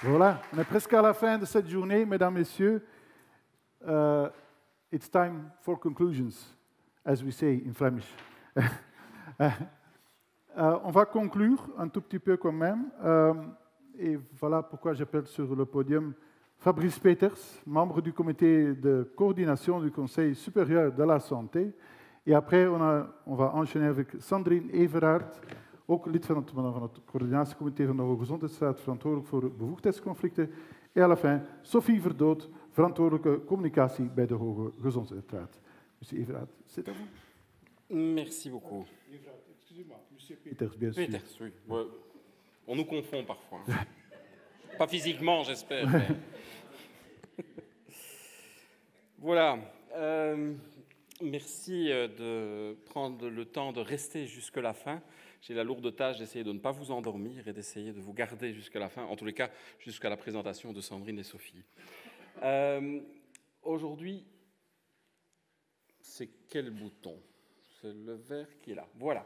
Voilà, on est presque à la fin de cette journée, mesdames, messieurs. It's time for conclusions, as we say in Flemish. On va conclure un tout petit peu quand même. Et voilà pourquoi j'appelle sur le podium Fabrice Peters, membre du comité de coordination du Conseil supérieur de la santé. Et après, on va enchaîner avec Sandrine Everaert, ook lid van het coördinatiecomité van de Hoge Gezondheidsraad, verantwoordelijk voor bevoegdheidsconflicten. En à la fin, Sophie Verdoot, verantwoordelijke communicatie bij de Hoge Gezondheidsraad. Monsieur Everaert, c'est à vous. Merci beaucoup. Excusez-moi, Monsieur Peters, bien sûr. Peters, oui. Ouais. On nous confond parfois. Pas physiquement, j'espère. Mais... Voilà. Merci de prendre le temps de rester jusqu'à la fin. J'ai la lourde tâche d'essayer de ne pas vous endormir et d'essayer de vous garder jusqu'à la fin, en tous les cas jusqu'à la présentation de Sandrine et Sophie. Aujourd'hui, c'est quel bouton? C'est le vert qui est là. Voilà.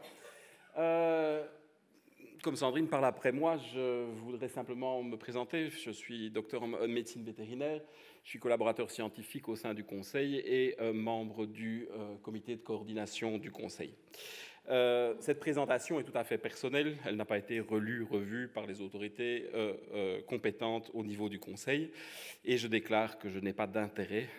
Comme Sandrine parle après moi, je voudrais simplement me présenter. Je suis docteur en médecine vétérinaire, je suis collaborateur scientifique au sein du Conseil et membre du comité de coordination du Conseil. Cette présentation est tout à fait personnelle, elle n'a pas été relue, revue par les autorités compétentes au niveau du Conseil, et je déclare que je n'ai pas d'intérêt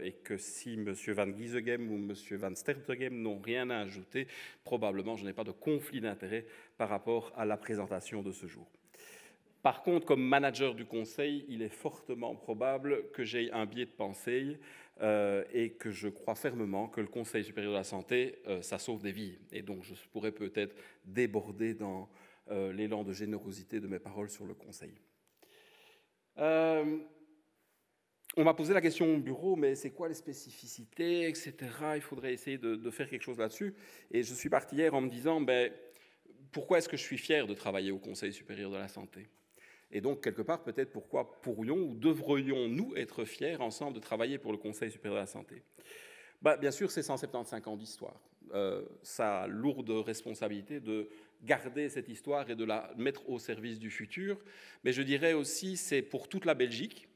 et que si M. Van Giesegem ou M. Van Stertegem n'ont rien à ajouter, probablement je n'ai pas de conflit d'intérêt par rapport à la présentation de ce jour. Par contre, comme manager du Conseil, il est fortement probable que j'aie un biais de pensée et que je crois fermement que le Conseil supérieur de la santé, ça sauve des vies. Et donc, je pourrais peut-être déborder dans l'élan de générosité de mes paroles sur le Conseil. On m'a posé la question au bureau, mais c'est quoi les spécificités, etc. Il faudrait essayer de faire quelque chose là-dessus. Et je suis parti hier en me disant, pourquoi est-ce que je suis fier de travailler au Conseil supérieur de la santé ? Et donc, quelque part, peut-être pourquoi pourrions ou devrions-nous être fiers ensemble de travailler pour le Conseil supérieur de la santé ? Bien sûr, c'est 175 ans d'histoire. Sa lourde responsabilité de garder cette histoire et de la mettre au service du futur. Mais je dirais aussi, c'est pour toute la Belgique.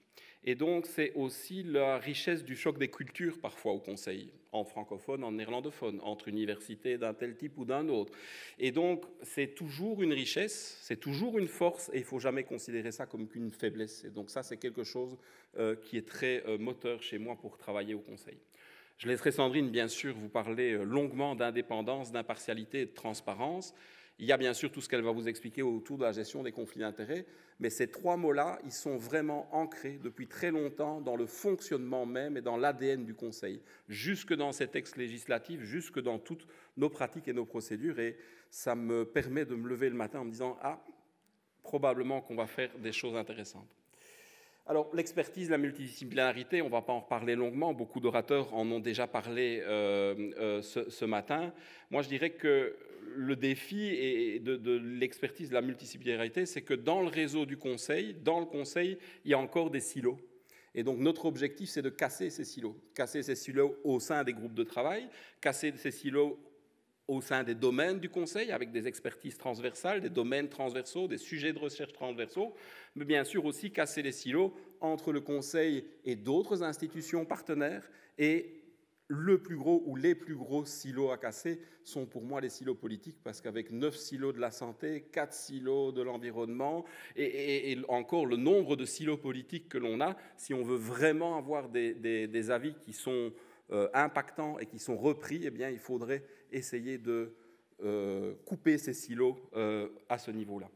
Et donc, c'est aussi la richesse du choc des cultures, parfois, au Conseil, en francophone, en néerlandophone, entre universités d'un tel type ou d'un autre. Et donc, c'est toujours une richesse, c'est toujours une force, et il ne faut jamais considérer ça comme qu'une faiblesse. Et donc, ça, c'est quelque chose qui est très moteur chez moi pour travailler au Conseil. Je laisserai Sandrine, bien sûr, vous parler longuement d'indépendance, d'impartialité et de transparence. Il y a bien sûr tout ce qu'elle va vous expliquer autour de la gestion des conflits d'intérêts, mais ces trois mots-là, ils sont vraiment ancrés depuis très longtemps dans le fonctionnement même et dans l'ADN du Conseil, jusque dans ces textes législatifs, jusque dans toutes nos pratiques et nos procédures, et ça me permet de me lever le matin en me disant « Ah, probablement qu'on va faire des choses intéressantes ». Alors, l'expertise, la multidisciplinarité, on ne va pas en reparler longuement, beaucoup d'orateurs en ont déjà parlé ce matin. Moi, je dirais que le défi de l'expertise, de la multidisciplinarité, c'est que dans le réseau du Conseil, dans le Conseil, il y a encore des silos. Et donc, notre objectif, c'est de casser ces silos au sein des groupes de travail, casser ces silos au sein des domaines du Conseil, avec des expertises transversales, des domaines transversaux, des sujets de recherche transversaux, mais bien sûr aussi casser les silos entre le Conseil et d'autres institutions partenaires. Et le plus gros ou les plus gros silos à casser sont pour moi les silos politiques, parce qu'avec 9 silos de la santé, 4 silos de l'environnement, et encore le nombre de silos politiques que l'on a, si on veut vraiment avoir des avis qui sont impactants et qui sont repris, eh bien, il faudrait essayer de couper ces silos à ce niveau-là.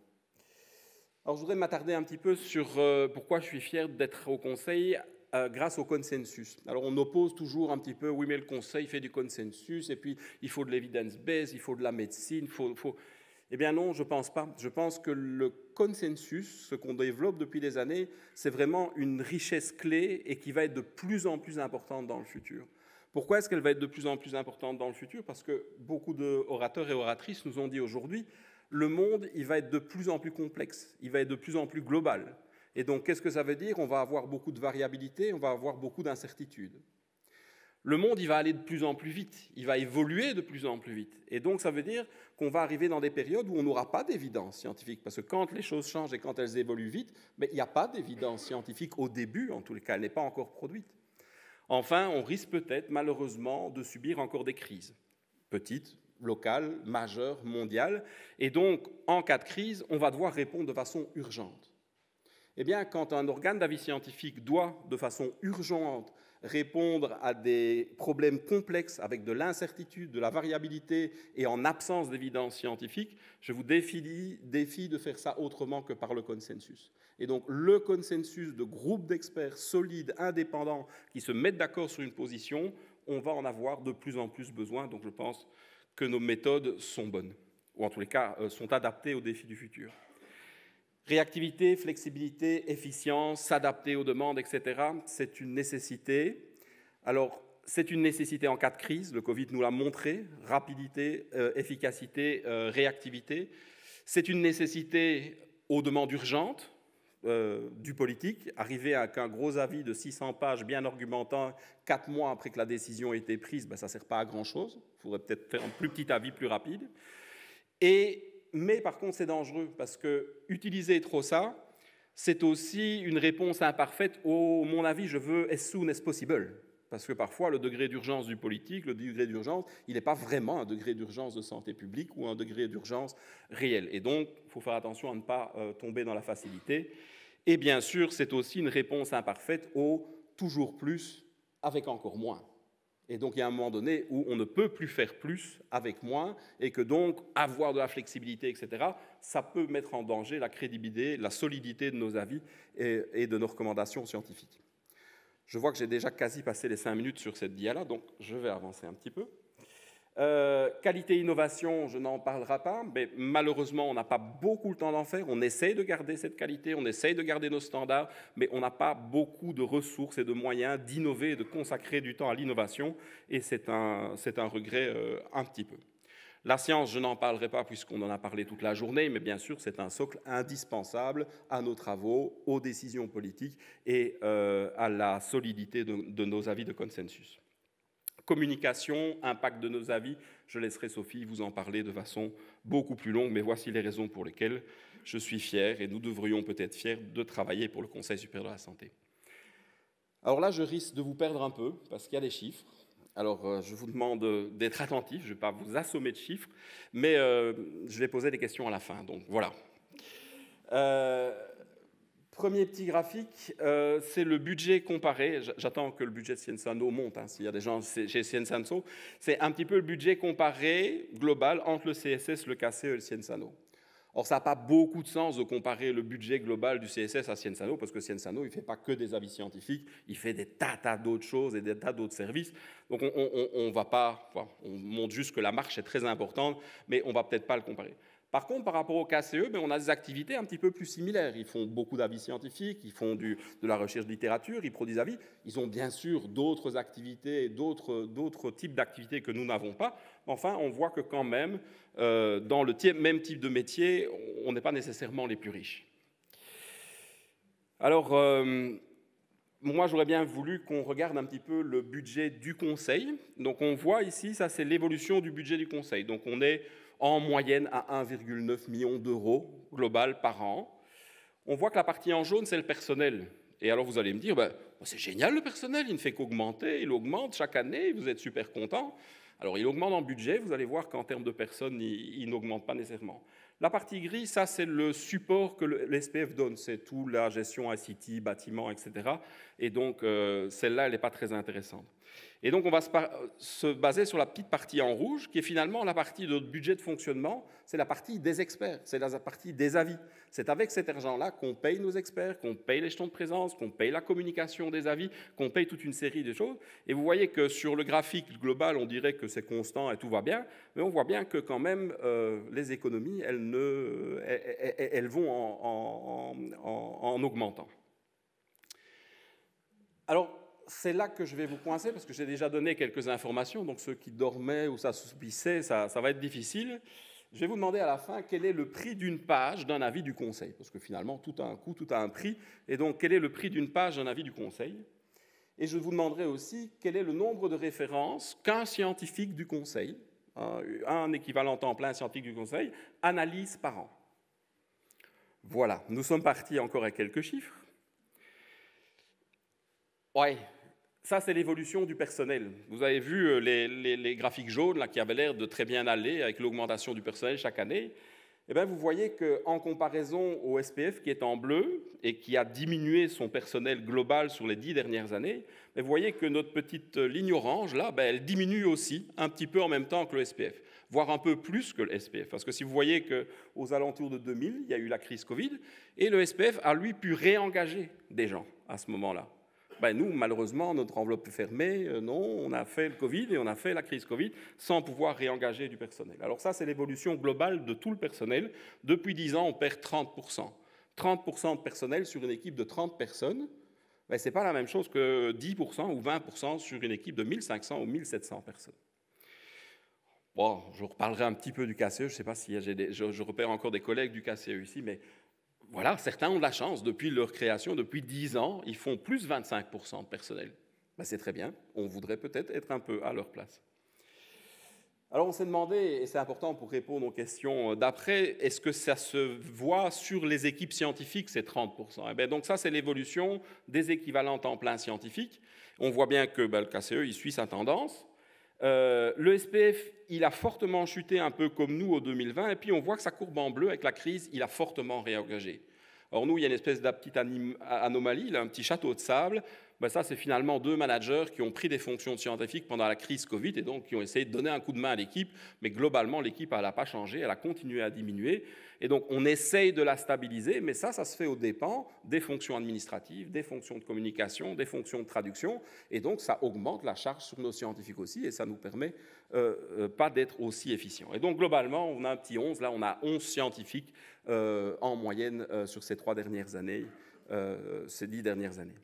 Alors, je voudrais m'attarder un petit peu sur pourquoi je suis fier d'être au Conseil grâce au consensus. Alors, on oppose toujours un petit peu, oui, mais le Conseil fait du consensus, et puis il faut de l'evidence-based, il faut de la médecine, Eh bien non, je ne pense pas. Je pense que le consensus, ce qu'on développe depuis des années, c'est vraiment une richesse clé et qui va être de plus en plus importante dans le futur. Pourquoi est-ce qu'elle va être de plus en plus importante dans le futur ? Parce que beaucoup d'orateurs et oratrices nous ont dit aujourd'hui, le monde, il va être de plus en plus complexe, il va être de plus en plus global. Et donc, qu'est-ce que ça veut dire ? On va avoir beaucoup de variabilité, on va avoir beaucoup d'incertitudes. Le monde, il va aller de plus en plus vite, il va évoluer de plus en plus vite. Et donc, ça veut dire qu'on va arriver dans des périodes où on n'aura pas d'évidence scientifique, parce que quand les choses changent et quand elles évoluent vite, mais il n'y a pas d'évidence scientifique au début, en tous les cas, elle n'est pas encore produite. Enfin, on risque peut-être, malheureusement, de subir encore des crises, petites, locales, majeures, mondiales. Et donc, en cas de crise, on va devoir répondre de façon urgente. Eh bien, quand un organe d'avis scientifique doit, de façon urgente, répondre à des problèmes complexes avec de l'incertitude, de la variabilité et en absence d'évidence scientifique, je vous défie de faire ça autrement que par le consensus. Et donc, le consensus de groupes d'experts solides, indépendants, qui se mettent d'accord sur une position, on va en avoir de plus en plus besoin. Donc, je pense que nos méthodes sont bonnes, ou en tous les cas, sont adaptées aux défis du futur. Réactivité, flexibilité, efficience, s'adapter aux demandes, etc., c'est une nécessité. Alors, c'est une nécessité en cas de crise, le Covid nous l'a montré, rapidité, efficacité, réactivité. C'est une nécessité aux demandes urgentes du politique, arriver avec un gros avis de 600 pages bien argumentant 4 mois après que la décision ait été prise, ça ne sert pas à grand-chose. Il faudrait peut-être faire un plus petit avis plus rapide. Mais par contre, c'est dangereux, parce que utiliser trop ça, c'est aussi une réponse imparfaite au « mon avis, je veux as soon as possible ». Parce que parfois, le degré d'urgence du politique, le degré d'urgence, il n'est pas vraiment un degré d'urgence de santé publique ou un degré d'urgence réel. Et donc, il faut faire attention à ne pas tomber dans la facilité. Et bien sûr, c'est aussi une réponse imparfaite au « toujours plus avec encore moins ». Et donc, il y a un moment donné où on ne peut plus faire plus avec moins, et que donc, avoir de la flexibilité, etc., ça peut mettre en danger la crédibilité, la solidité de nos avis et de nos recommandations scientifiques. Je vois que j'ai déjà quasi passé les 5 minutes sur cette dia-là, donc je vais avancer un petit peu. Qualité et innovation, je n'en parlerai pas, mais malheureusement, on n'a pas beaucoup le temps d'en faire. On essaye de garder cette qualité, on essaye de garder nos standards, mais on n'a pas beaucoup de ressources et de moyens d'innover et de consacrer du temps à l'innovation, et c'est un regret un petit peu. La science, je n'en parlerai pas puisqu'on en a parlé toute la journée, mais bien sûr, c'est un socle indispensable à nos travaux, aux décisions politiques et à la solidité de nos avis de consensus. Communication, impact de nos avis, je laisserai Sophie vous en parler de façon beaucoup plus longue, mais voici les raisons pour lesquelles je suis fier, et nous devrions peut-être fiers de travailler pour le Conseil supérieur de la santé. Alors là, je risque de vous perdre un peu, parce qu'il y a des chiffres. Alors, je vous demande d'être attentifs, je ne vais pas vous assommer de chiffres, mais je vais poser des questions à la fin, donc voilà. Premier petit graphique, c'est le budget comparé. J'attends que le budget de Cienzano monte, s'il y a des gens chez Cienzano. C'est un petit peu le budget comparé global entre le CSS, le KCE et le Cienzano. Or, ça n'a pas beaucoup de sens de comparer le budget global du CSS à Cienzano, parce que Cienzano, il ne fait pas que des avis scientifiques, il fait des tas d'autres choses et des tas d'autres services. Donc, on va pas, on montre juste que la marche est très importante, mais on ne va peut-être pas le comparer. Par contre, par rapport au KCE, on a des activités un petit peu plus similaires. Ils font beaucoup d'avis scientifiques, ils font de la recherche de littérature, ils produisent avis. Ils ont bien sûr d'autres activités, d'autres types d'activités que nous n'avons pas. Enfin, on voit que quand même, dans le même type de métier, on n'est pas nécessairement les plus riches. Alors, moi, j'aurais bien voulu qu'on regarde un petit peu le budget du Conseil. Donc, on voit ici, ça c'est l'évolution du budget du Conseil. Donc, on est en moyenne à 1,9 million d'euros global par an. On voit que la partie en jaune, c'est le personnel. Et alors vous allez me dire, c'est génial le personnel, il ne fait qu'augmenter, il augmente chaque année, vous êtes super content. Alors il augmente en budget, vous allez voir qu'en termes de personnes, il n'augmente pas nécessairement. La partie grise, ça c'est le support que l'SPF donne, c'est tout la gestion ICT, bâtiments, etc. Et donc celle-là, elle n'est pas très intéressante. Et donc, on va se baser sur la petite partie en rouge, qui est finalement la partie de notre budget de fonctionnement, c'est la partie des experts, c'est la partie des avis. C'est avec cet argent-là qu'on paye nos experts, qu'on paye les jetons de présence, qu'on paye la communication des avis, qu'on paye toute une série de choses. Et vous voyez que sur le graphique global, on dirait que c'est constant et tout va bien, mais on voit bien que quand même, les économies, elles vont en augmentant. Alors, c'est là que je vais vous coincer, parce que j'ai déjà donné quelques informations, donc ceux qui dormaient ou s'assoupissaient, ça va être difficile. Je vais vous demander à la fin quel est le prix d'une page d'un avis du Conseil, parce que finalement, tout a un coût, tout a un prix, et donc quel est le prix d'une page d'un avis du Conseil? Et je vous demanderai aussi quel est le nombre de références qu'un scientifique du Conseil, un équivalent temps plein scientifique du Conseil, analyse par an. Voilà, nous sommes partis encore à quelques chiffres. Ouais, ça c'est l'évolution du personnel. Vous avez vu les graphiques jaunes là, qui avaient l'air de très bien aller avec l'augmentation du personnel chaque année. Eh bien, vous voyez qu'en comparaison au SPF qui est en bleu et qui a diminué son personnel global sur les 10 dernières années, vous voyez que notre petite ligne orange, là, elle diminue aussi un petit peu en même temps que le SPF, voire un peu plus que le SPF. Parce que si vous voyez qu'aux alentours de 2000, il y a eu la crise Covid, et le SPF a, lui, pu réengager des gens à ce moment-là. Nous, malheureusement, notre enveloppe est fermée, non, on a fait le Covid et on a fait la crise Covid sans pouvoir réengager du personnel. Alors ça, c'est l'évolution globale de tout le personnel. Depuis 10 ans, on perd 30%. 30% de personnel sur une équipe de 30 personnes, ce n'est pas la même chose que 10% ou 20% sur une équipe de 1500 ou 1700 personnes. Bon, je reparlerai un petit peu du KCE, je ne sais pas si je repère encore des collègues du KCE ici, mais voilà, certains ont de la chance, depuis leur création, depuis 10 ans, ils font plus 25% de personnel. C'est très bien, on voudrait peut-être être un peu à leur place. Alors on s'est demandé, et c'est important pour répondre aux questions d'après, est-ce que ça se voit sur les équipes scientifiques, ces 30%? Donc ça, c'est l'évolution des équivalents temps plein scientifiques. On voit bien que le KCE, il suit sa tendance. Le SPF, il a fortement chuté un peu comme nous au 2020, et puis on voit que sa courbe en bleu, avec la crise, il a fortement réengagé. Or, nous, il y a une espèce de petite anomalie, là, un petit château de sable. Ça, c'est finalement 2 managers qui ont pris des fonctions scientifiques pendant la crise Covid et donc qui ont essayé de donner un coup de main à l'équipe, mais globalement, l'équipe, elle n'a pas changé, elle a continué à diminuer. Et donc, on essaye de la stabiliser, mais ça se fait aux dépens des fonctions administratives, des fonctions de communication, des fonctions de traduction, et donc ça augmente la charge sur nos scientifiques aussi, et ça ne nous permet pas d'être aussi efficients. Et donc, globalement, on a un petit 11, là, on a 11 scientifiques en moyenne sur ces 3 dernières années, ces 10 dernières années.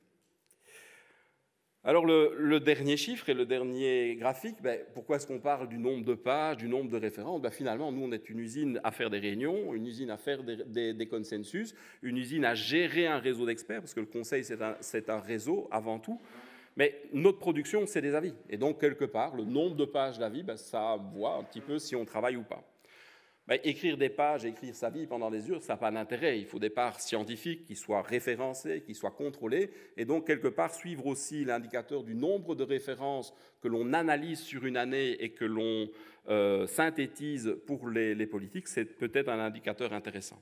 Alors, le dernier chiffre et le dernier graphique, pourquoi est-ce qu'on parle du nombre de pages, du nombre de références? Finalement, nous, on est une usine à faire des réunions, une usine à faire des consensus, une usine à gérer un réseau d'experts, parce que le conseil, c'est un réseau avant tout. Mais notre production, c'est des avis. Et donc, quelque part, le nombre de pages d'avis, ça voit un petit peu si on travaille ou pas. Écrire des pages, écrire sa vie pendant des heures, ça n'a pas d'intérêt. Il faut des parts scientifiques qui soient référencées, qui soient contrôlées, et donc quelque part suivre aussi l'indicateur du nombre de références que l'on analyse sur une année et que l'on synthétise pour les politiques, c'est peut-être un indicateur intéressant.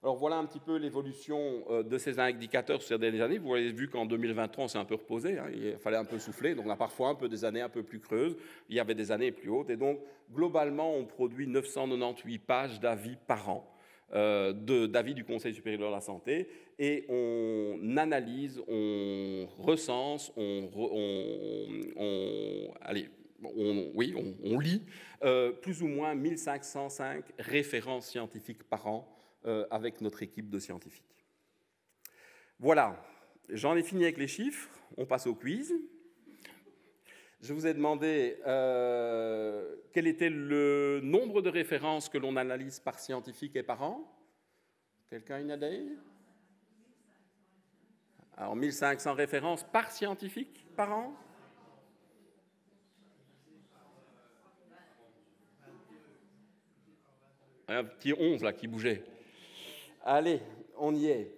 Alors voilà un petit peu l'évolution de ces indicateurs sur ces dernières années. Vous avez vu qu'en 2023, on s'est un peu reposé, il fallait un peu souffler, donc on a parfois un peu des années un peu plus creuses, il y avait des années plus hautes, et donc globalement, on produit 998 pages d'avis par an, d'avis du Conseil supérieur de la santé, et on analyse, on recense, on lit plus ou moins 1505 références scientifiques par an, avec notre équipe de scientifiques. Voilà, j'en ai fini avec les chiffres, on passe au quiz. Je vous ai demandé quel était le nombre de références que l'on analyse par scientifique et par an. Quelqu'un a une idée? Alors, 1500 références par scientifique par an? Un petit 11 là qui bougeait. Allez, on y est.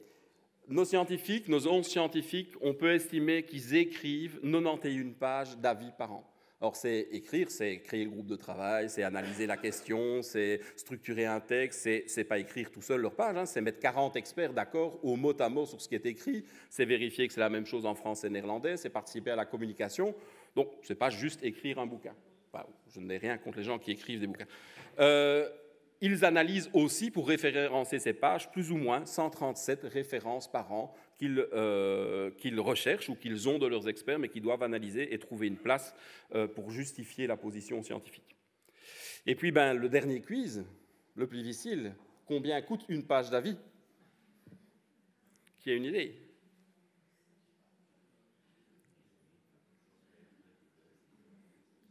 Nos scientifiques, nos 11 scientifiques, on peut estimer qu'ils écrivent 91 pages d'avis par an. Alors, c'est écrire, c'est créer le groupe de travail, c'est analyser la question, c'est structurer un texte, c'est pas écrire tout seul leur page, c'est mettre 40 experts d'accord au mot à mot sur ce qui est écrit, c'est vérifier que c'est la même chose en français et néerlandais, c'est participer à la communication. Donc, c'est pas juste écrire un bouquin. Je n'ai rien contre les gens qui écrivent des bouquins. Ils analysent aussi, pour référencer ces pages, plus ou moins 137 références par an qu'ils recherchent ou qu'ils ont de leurs experts, mais qu'ils doivent analyser et trouver une place pour justifier la position scientifique. Et puis, le dernier quiz, le plus difficile, combien coûte une page d'avis? Qui a une idée?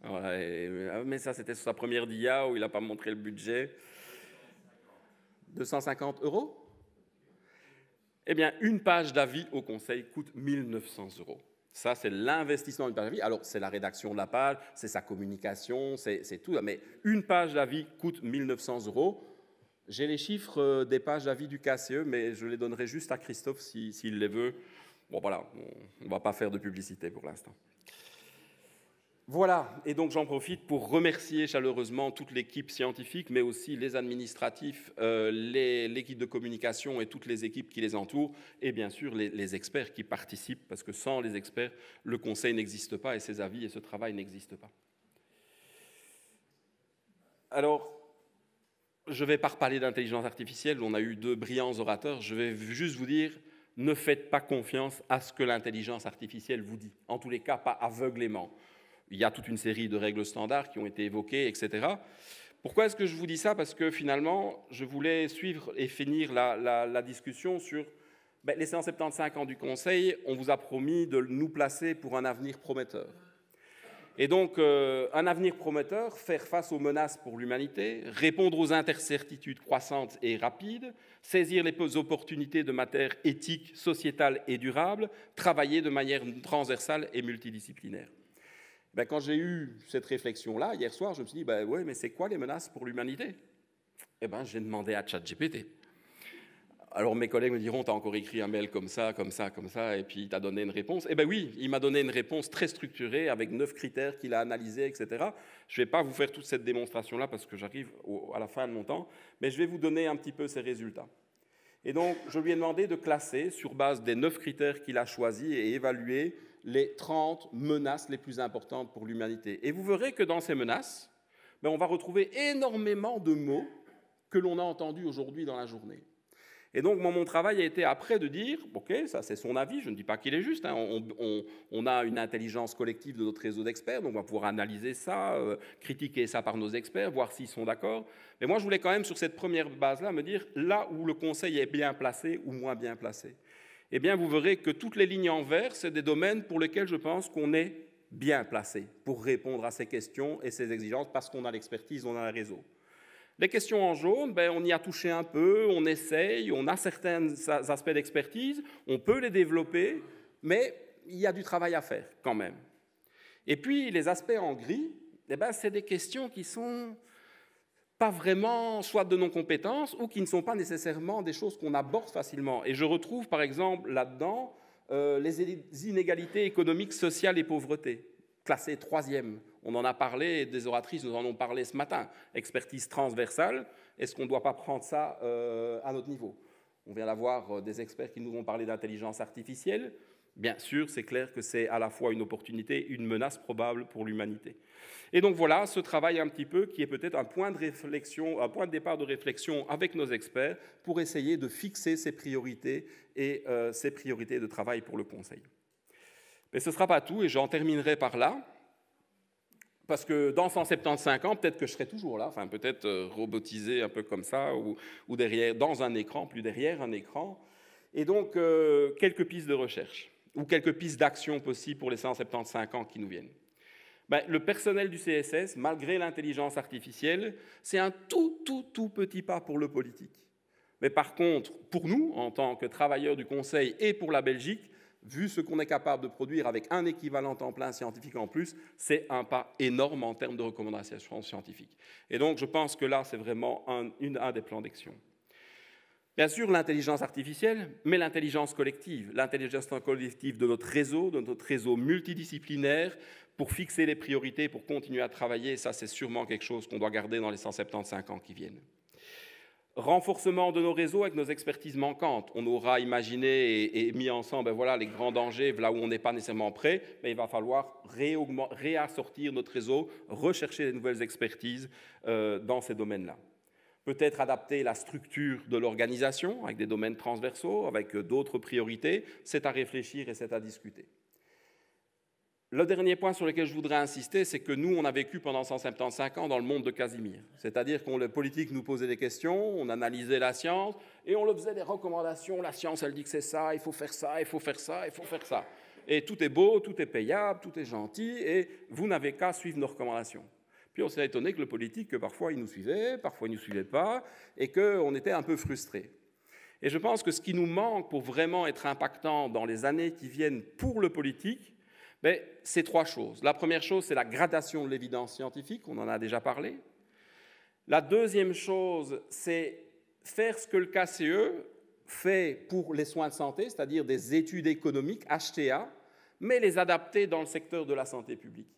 Ouais, mais ça, c'était sur sa première dia où il n'a pas montré le budget. 250 €? Eh bien, une page d'avis au conseil coûte 1900 €. Ça, c'est l'investissement d'une page d'avis. Alors, c'est la rédaction de la page, c'est sa communication, c'est tout. Mais une page d'avis coûte 1 900 €. J'ai les chiffres des pages d'avis du KCE, mais je les donnerai juste à Christophe s'il les veut. Bon, voilà, on ne va pas faire de publicité pour l'instant. Voilà, et donc j'en profite pour remercier chaleureusement toute l'équipe scientifique, mais aussi les administratifs, l'équipe de communication et toutes les équipes qui les entourent, et bien sûr les experts qui participent, parce que sans les experts, le Conseil n'existe pas, et ses avis et ce travail n'existent pas. Alors, je ne vais pas reparler d'intelligence artificielle, on a eu 2 brillants orateurs, je vais juste vous dire, ne faites pas confiance à ce que l'intelligence artificielle vous dit, en tous les cas pas aveuglément. Il y a toute une série de règles standards qui ont été évoquées, etc. Pourquoi est-ce que je vous dis ça? Parce que finalement, je voulais suivre et finir la discussion sur les 175 ans du Conseil. On vous a promis de nous placer pour un avenir prometteur. Et donc, un avenir prometteur, faire face aux menaces pour l'humanité, répondre aux incertitudes croissantes et rapides, saisir les opportunités de matière éthique, sociétale et durable, travailler de manière transversale et multidisciplinaire. Quand j'ai eu cette réflexion-là, hier soir, je me suis dit, ouais, mais c'est quoi les menaces pour l'humanité? J'ai demandé à ChatGPT. Alors mes collègues me diront, tu as encore écrit un mail comme ça, et puis tu as donné une réponse. Oui, il m'a donné une réponse très structurée, avec 9 critères qu'il a analysés, etc. Je ne vais pas vous faire toute cette démonstration-là, parce que j'arrive à la fin de mon temps, mais je vais vous donner un petit peu ces résultats. Et donc, je lui ai demandé de classer, sur base des 9 critères qu'il a choisis, et évaluer les 30 menaces les plus importantes pour l'humanité. Et vous verrez que dans ces menaces, on va retrouver énormément de mots que l'on a entendus aujourd'hui dans la journée. Et donc, mon travail a été après de dire, OK, ça c'est son avis, je ne dis pas qu'il est juste, hein, on a une intelligence collective de notre réseau d'experts, donc on va pouvoir analyser ça, critiquer ça par nos experts, voir s'ils sont d'accord. Mais moi, je voulais quand même, sur cette première base-là, me dire là où le Conseil est bien placé ou moins bien placé. Eh bien, vous verrez que toutes les lignes en vert, c'est des domaines pour lesquels je pense qu'on est bien placé pour répondre à ces questions et ces exigences, parce qu'on a l'expertise, on a le réseau. Les questions en jaune, on y a touché un peu, on essaye, on a certains aspects d'expertise, on peut les développer, mais il y a du travail à faire quand même. Et puis, les aspects en gris, c'est des questions qui sont pas vraiment soit de non-compétence ou qui ne sont pas nécessairement des choses qu'on aborde facilement. Et je retrouve par exemple là-dedans les inégalités économiques, sociales et pauvreté, classées 3e. On en a parlé, des oratrices nous en ont parlé ce matin. Expertise transversale, est-ce qu'on ne doit pas prendre ça à notre niveau? On vient d'avoir des experts qui nous ont parlé d'intelligence artificielle. Bien sûr, c'est clair que c'est à la fois une opportunité, une menace probable pour l'humanité. Et donc voilà, ce travail un petit peu qui est peut-être un point de réflexion, un point de départ de réflexion avec nos experts pour essayer de fixer ces priorités et ces priorités de travail pour le Conseil. Mais ce ne sera pas tout et j'en terminerai par là. Parce que dans 175 ans, peut-être que je serai toujours là, enfin peut-être robotisé un peu comme ça, ou derrière, dans un écran, plus derrière un écran. Et donc, quelques pistes de recherche, ou quelques pistes d'action possibles pour les 175 ans qui nous viennent. Le personnel du CSS, malgré l'intelligence artificielle, c'est un tout petit pas pour le politique. Mais par contre, pour nous, en tant que travailleurs du Conseil et pour la Belgique, vu ce qu'on est capable de produire avec un équivalent temps plein scientifique en plus, c'est un pas énorme en termes de recommandations scientifiques. Et donc, je pense que là, c'est vraiment un des plans d'action. Bien sûr, l'intelligence artificielle, mais l'intelligence collective de notre réseau multidisciplinaire, pour fixer les priorités, pour continuer à travailler, ça, c'est sûrement quelque chose qu'on doit garder dans les 175 ans qui viennent. Renforcement de nos réseaux avec nos expertises manquantes. On aura imaginé et mis ensemble les grands dangers, là où on n'est pas nécessairement prêt, mais il va falloir réassortir notre réseau, rechercher de nouvelles expertises dans ces domaines-là. Peut-être adapter la structure de l'organisation avec des domaines transversaux, avec d'autres priorités, c'est à réfléchir et c'est à discuter. Le dernier point sur lequel je voudrais insister, c'est que nous, on a vécu pendant 175 ans dans le monde de Casimir. C'est-à-dire qu'on, les politiques nous posaient des questions, on analysait la science, et on leur faisait des recommandations. La science, elle dit que c'est ça, il faut faire ça, il faut faire ça, il faut faire ça. Et tout est beau, tout est payable, tout est gentil, et vous n'avez qu'à suivre nos recommandations. Puis on s'est étonné que le politique, que parfois il nous suivait, parfois il ne nous suivait pas, et qu'on était un peu frustrés. Et je pense que ce qui nous manque pour vraiment être impactant dans les années qui viennent pour le politique, C'est trois choses. La première chose, c'est la gradation de l'évidence scientifique, on en a déjà parlé. La deuxième chose, c'est faire ce que le KCE fait pour les soins de santé, c'est-à-dire des études économiques, HTA, mais les adapter dans le secteur de la santé publique.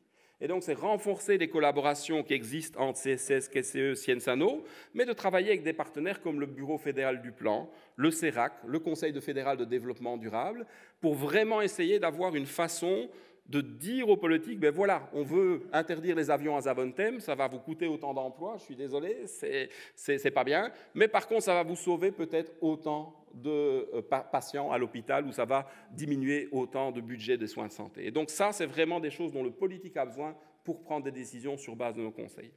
Et donc, c'est renforcer les collaborations qui existent entre CSS, KCE, Sciensano, mais de travailler avec des partenaires comme le Bureau fédéral du plan, le CERAC, le Conseil fédéral de développement durable, pour vraiment essayer d'avoir une façon de dire aux politiques, ben voilà, on veut interdire les avions à Zaventem, ça va vous coûter autant d'emplois, je suis désolé, c'est pas bien, mais par contre, ça va vous sauver peut-être autant de patients à l'hôpital, ou ça va diminuer autant de budget des soins de santé. Et donc ça, c'est vraiment des choses dont le politique a besoin pour prendre des décisions sur base de nos conseils.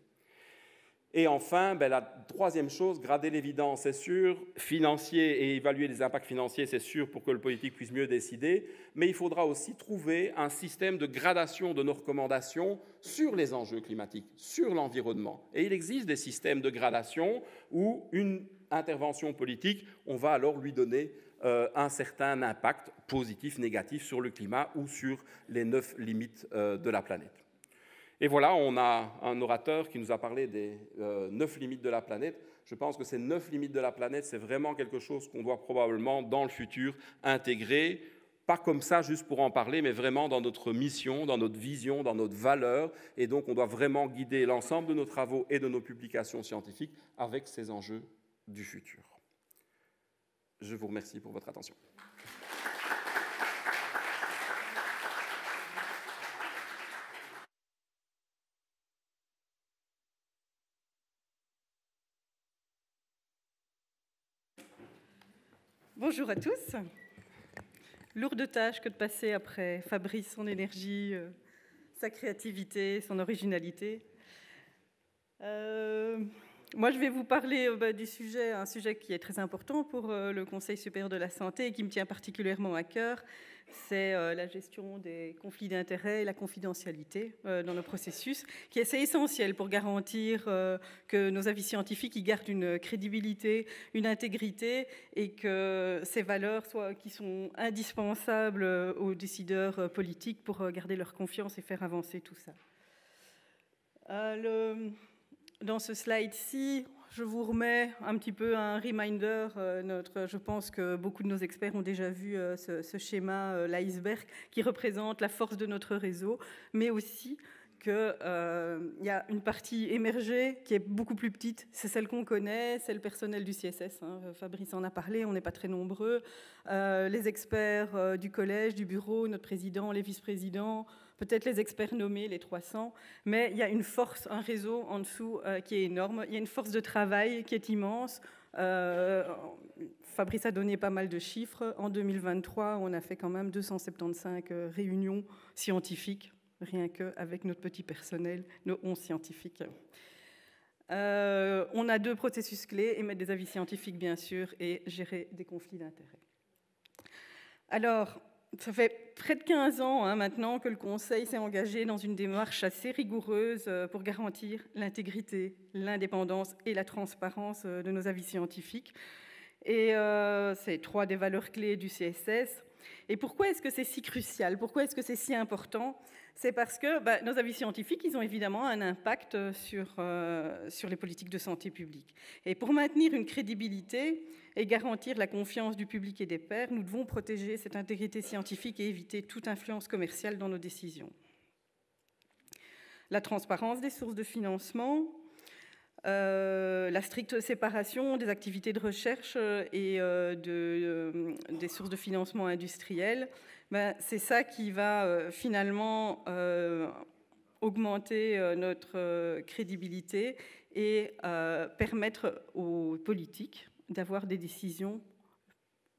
Et enfin, la troisième chose, grader l'évidence, c'est sûr, financier et évaluer les impacts financiers, c'est sûr, pour que le politique puisse mieux décider, mais il faudra aussi trouver un système de gradation de nos recommandations sur les enjeux climatiques, sur l'environnement. Et il existe des systèmes de gradation où une intervention politique, on va alors lui donner un certain impact positif, négatif sur le climat ou sur les 9 limites de la planète. Et voilà, on a un orateur qui nous a parlé des 9 limites de la planète. Je pense que ces 9 limites de la planète, c'est vraiment quelque chose qu'on doit probablement, dans le futur, intégrer, pas comme ça, juste pour en parler, mais vraiment dans notre mission, dans notre vision, dans notre valeur. Et donc, on doit vraiment guider l'ensemble de nos travaux et de nos publications scientifiques avec ces enjeux du futur. Je vous remercie pour votre attention. Bonjour à tous. Lourde tâche que de passer après Fabrice, son énergie, sa créativité, son originalité. Moi, je vais vous parler du sujet, un sujet qui est très important pour le Conseil supérieur de la santé et qui me tient particulièrement à cœur. C'est la gestion des conflits d'intérêts et la confidentialité dans le processus, qui est essentiel pour garantir que nos avis scientifiques y gardent une crédibilité, une intégrité et que ces valeurs qui sont indispensables aux décideurs politiques pour garder leur confiance et faire avancer tout ça. Dans ce slide-ci, je vous remets un petit peu un reminder. Je pense que beaucoup de nos experts ont déjà vu ce schéma, l'iceberg, qui représente la force de notre réseau, mais aussi qu'il y a une partie émergée qui est beaucoup plus petite. C'est celle qu'on connaît, c'est le personnel du CSS. Fabrice en a parlé, on n'est pas très nombreux. Les experts du collège, du bureau, notre président, les vice-présidents, peut-être les experts nommés, les 300, mais il y a une force, un réseau en dessous qui est énorme. Il y a une force de travail qui est immense. Fabrice a donné pas mal de chiffres. En 2023, on a fait quand même 275 réunions scientifiques, rien qu'avec notre petit personnel, nos 11 scientifiques. On a 2 processus clés, émettre des avis scientifiques, bien sûr, et gérer des conflits d'intérêts. Alors, ça fait près de 15 ans maintenant que le Conseil s'est engagé dans une démarche assez rigoureuse pour garantir l'intégrité, l'indépendance et la transparence de nos avis scientifiques. Et c'est 3 des valeurs clés du CSS. Et pourquoi est-ce que c'est si crucial? Pourquoi est-ce que c'est si important? C'est parce que nos avis scientifiques, ils ont évidemment un impact sur les politiques de santé publique. Et pour maintenir une crédibilité et garantir la confiance du public et des pairs, nous devons protéger cette intégrité scientifique et éviter toute influence commerciale dans nos décisions. La transparence des sources de financement, la stricte séparation des activités de recherche et des sources de financement industrielles, c'est ça qui va finalement augmenter notre crédibilité et permettre aux politiques d'avoir des décisions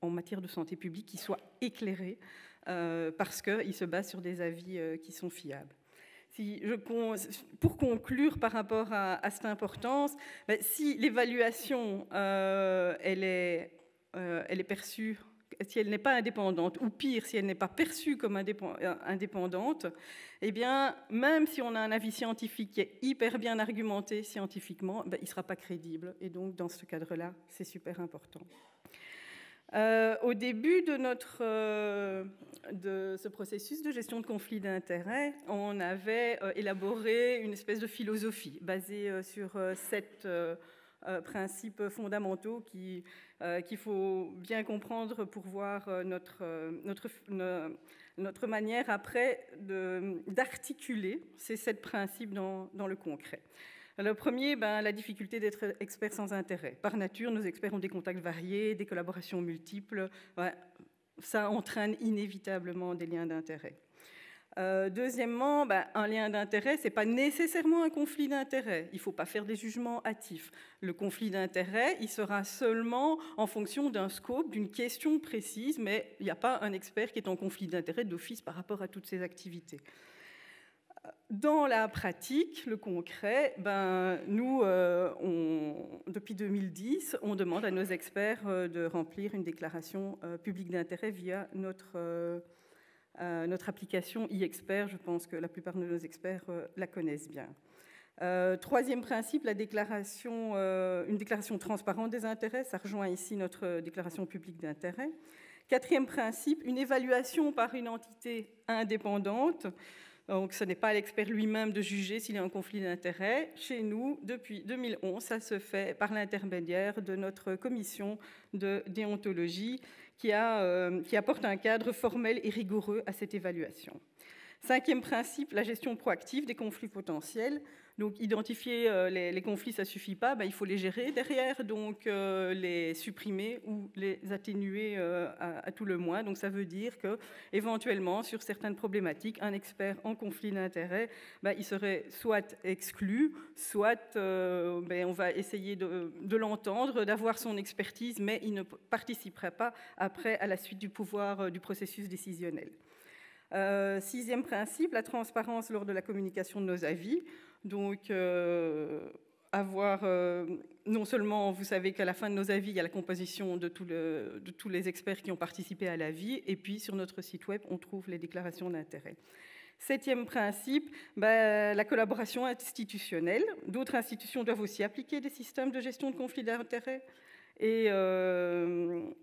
en matière de santé publique qui soient éclairées parce qu'ils se basent sur des avis qui sont fiables. Pour conclure par rapport à cette importance, si l'évaluation elle est perçue, si elle n'est pas indépendante, ou pire, si elle n'est pas perçue comme indépendante, eh bien, même si on a un avis scientifique qui est hyper bien argumenté scientifiquement, il ne sera pas crédible. Et donc, dans ce cadre-là, c'est super important. Au début de ce processus de gestion de conflits d'intérêts, on avait élaboré une espèce de philosophie basée sur 7 principes fondamentaux qu'il faut bien comprendre pour voir notre manière après d'articuler ces 7 principes dans le concret. Le premier, la difficulté d'être expert sans intérêt. Par nature, nos experts ont des contacts variés, des collaborations multiples. Ouais, ça entraîne inévitablement des liens d'intérêt. Deuxièmement, un lien d'intérêt, ce n'est pas nécessairement un conflit d'intérêt. Il ne faut pas faire des jugements hâtifs. Le conflit d'intérêt, il sera seulement en fonction d'un scope, d'une question précise, mais il n'y a pas un expert qui est en conflit d'intérêt d'office par rapport à toutes ces activités. Dans la pratique, le concret, nous, depuis 2010, on demande à nos experts de remplir une déclaration publique d'intérêt via notre application e-expert. Je pense que la plupart de nos experts la connaissent bien. Troisième principe, une déclaration transparente des intérêts. Ça rejoint ici notre déclaration publique d'intérêt. Quatrième principe, une évaluation par une entité indépendante. Donc, ce n'est pas à l'expert lui-même de juger s'il y a un conflit d'intérêts. Chez nous, depuis 2011, ça se fait par l'intermédiaire de notre commission de déontologie qui apporte un cadre formel et rigoureux à cette évaluation. Cinquième principe, la gestion proactive des conflits potentiels. Donc, identifier les conflits, ça ne suffit pas, il faut les gérer derrière, donc les supprimer ou les atténuer à tout le moins. Donc, ça veut dire qu'éventuellement, sur certaines problématiques, un expert en conflit d'intérêts, il serait soit exclu, soit on va essayer de l'entendre, d'avoir son expertise, mais il ne participerait pas après à la suite du pouvoir du processus décisionnel. Sixième principe, la transparence lors de la communication de nos avis. Donc, non seulement, vous savez qu'à la fin de nos avis, il y a la composition de tous les experts qui ont participé à l'avis, et puis sur notre site web, on trouve les déclarations d'intérêt. Septième principe, la collaboration institutionnelle. D'autres institutions doivent aussi appliquer des systèmes de gestion de conflits d'intérêts. Et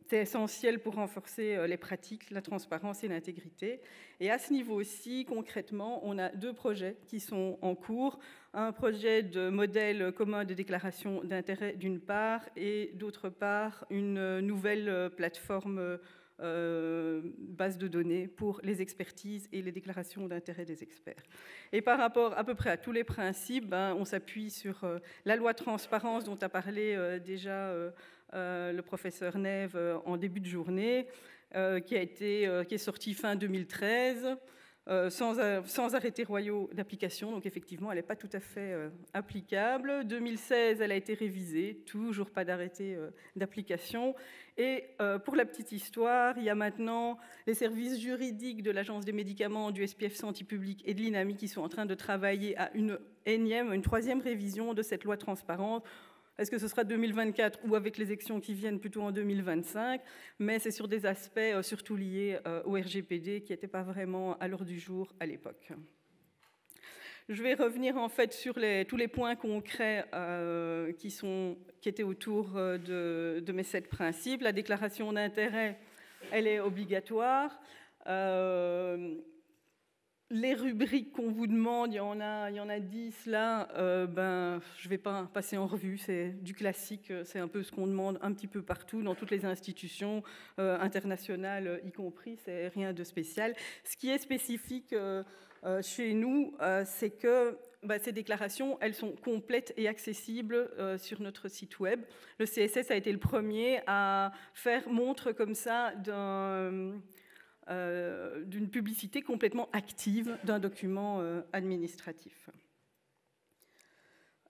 c'est essentiel pour renforcer les pratiques, la transparence et l'intégrité. Et à ce niveau aussi, concrètement, on a 2 projets qui sont en cours. Un projet de modèle commun de déclaration d'intérêt d'une part, et d'autre part, une nouvelle plateforme base de données pour les expertises et les déclarations d'intérêt des experts. Et par rapport à peu près à tous les principes, on s'appuie sur la loi de transparence dont a parlé déjà le professeur Neve en début de journée, qui est sortie fin 2013, sans arrêtés royaux d'application, donc effectivement, elle n'est pas tout à fait applicable. 2016, elle a été révisée, toujours pas d'arrêté d'application. Et pour la petite histoire, il y a maintenant les services juridiques de l'Agence des médicaments, du SPF Santé publique et de l'INAMI qui sont en train de travailler à une 3e révision de cette loi transparente. Est-ce que ce sera 2024 ou avec les élections qui viennent plutôt en 2025? Mais c'est sur des aspects surtout liés au RGPD qui n'étaient pas vraiment à l'ordre du jour à l'époque. Je vais revenir en fait sur tous les points concrets qui étaient autour de mes 7 principes. La déclaration d'intérêt, elle est obligatoire. Les rubriques qu'on vous demande, il y en a 10 là, je ne vais pas passer en revue, c'est du classique, c'est un peu ce qu'on demande un petit peu partout, dans toutes les institutions internationales y compris, c'est rien de spécial. Ce qui est spécifique chez nous, c'est que ces déclarations, elles sont complètes et accessibles sur notre site web. Le CSS a été le premier à faire montre comme ça d'une publicité complètement active d'un document administratif.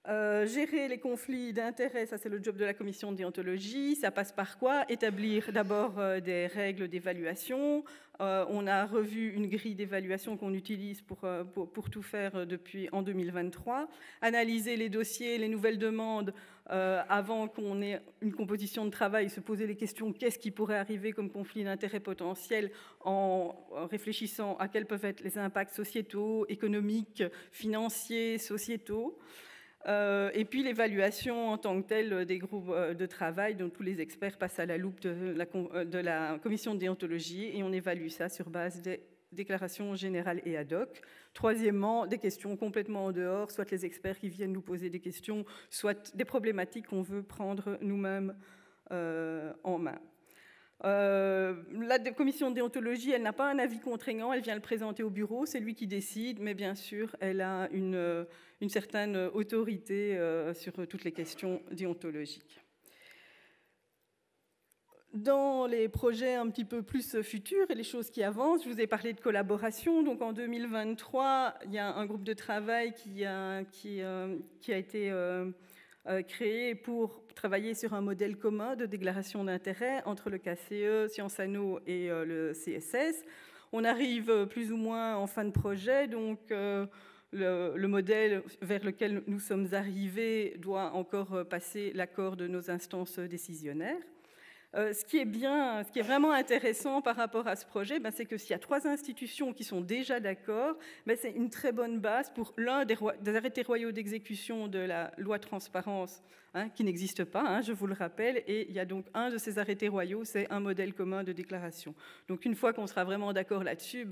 Gérer les conflits d'intérêts, ça c'est le job de la commission de déontologie. Ça passe par quoi? Établir d'abord des règles d'évaluation. On a revu une grille d'évaluation qu'on utilise pour tout faire depuis en 2023. Analyser les dossiers, les nouvelles demandes avant qu'on ait une composition de travail, se poser les questions qu'est-ce qui pourrait arriver comme conflit d'intérêts potentiel en réfléchissant à quels peuvent être les impacts sociétaux, économiques, financiers, sociétaux. Et puis l'évaluation en tant que telle des groupes de travail, dont tous les experts passent à la loupe de la commission de déontologie et on évalue ça sur base des déclarations générales et ad hoc. Troisièmement, des questions complètement en dehors, soit les experts qui viennent nous poser des questions, soit des problématiques qu'on veut prendre nous-mêmes en main. La commission de déontologie, elle n'a pas un avis contraignant, elle vient le présenter au bureau, c'est lui qui décide, mais bien sûr, elle a une certaine autorité sur toutes les questions déontologiques. Dans les projets un petit peu plus futurs et les choses qui avancent, je vous ai parlé de collaboration. Donc en 2023, il y a un groupe de travail qui a été créé pour travailler sur un modèle commun de déclaration d'intérêt entre le KCE, Sciences Anno et le CSS. On arrive plus ou moins en fin de projet, donc le modèle vers lequel nous sommes arrivés doit encore passer l'accord de nos instances décisionnaires. Ce qui est vraiment intéressant par rapport à ce projet, c'est que s'il y a 3 institutions qui sont déjà d'accord, c'est une très bonne base pour l'un des arrêtés royaux d'exécution de la loi de transparence, qui n'existe pas, je vous le rappelle, et il y a donc un de ces arrêtés royaux, c'est un modèle commun de déclaration. Donc une fois qu'on sera vraiment d'accord là-dessus,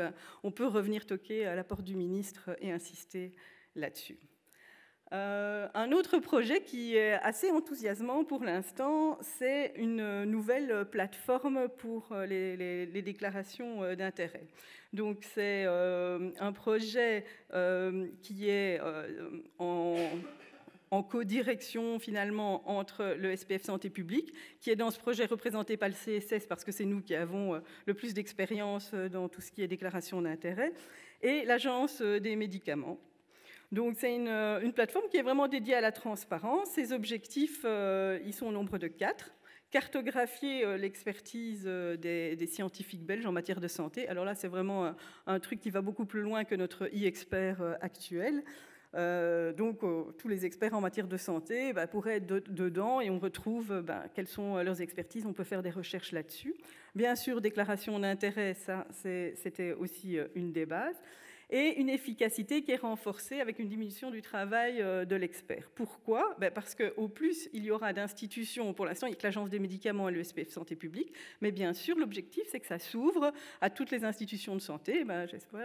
on peut revenir toquer à la porte du ministre et insister là-dessus. Un autre projet qui est assez enthousiasmant pour l'instant, c'est une nouvelle plateforme pour les déclarations d'intérêt. Donc c'est un projet qui est en co-direction finalement entre le SPF Santé publique, qui est dans ce projet représenté par le CSS parce que c'est nous qui avons le plus d'expérience dans tout ce qui est déclaration d'intérêt, et l'Agence des médicaments. Donc c'est une plateforme qui est vraiment dédiée à la transparence. Ses objectifs, ils sont au nombre de 4. Cartographier l'expertise des scientifiques belges en matière de santé. Alors là, c'est vraiment un truc qui va beaucoup plus loin que notre e-expert actuel. Donc tous les experts en matière de santé pourraient être dedans et on retrouve quelles sont leurs expertises. On peut faire des recherches là-dessus. Bien sûr, déclaration d'intérêt, ça, c'était aussi une des bases. Et une efficacité qui est renforcée avec une diminution du travail de l'expert. Pourquoi ? Parce qu'au plus, il y aura d'institutions, pour l'instant, il y a que l'Agence des médicaments et le SPF Santé publique, mais bien sûr, l'objectif, c'est que ça s'ouvre à toutes les institutions de santé.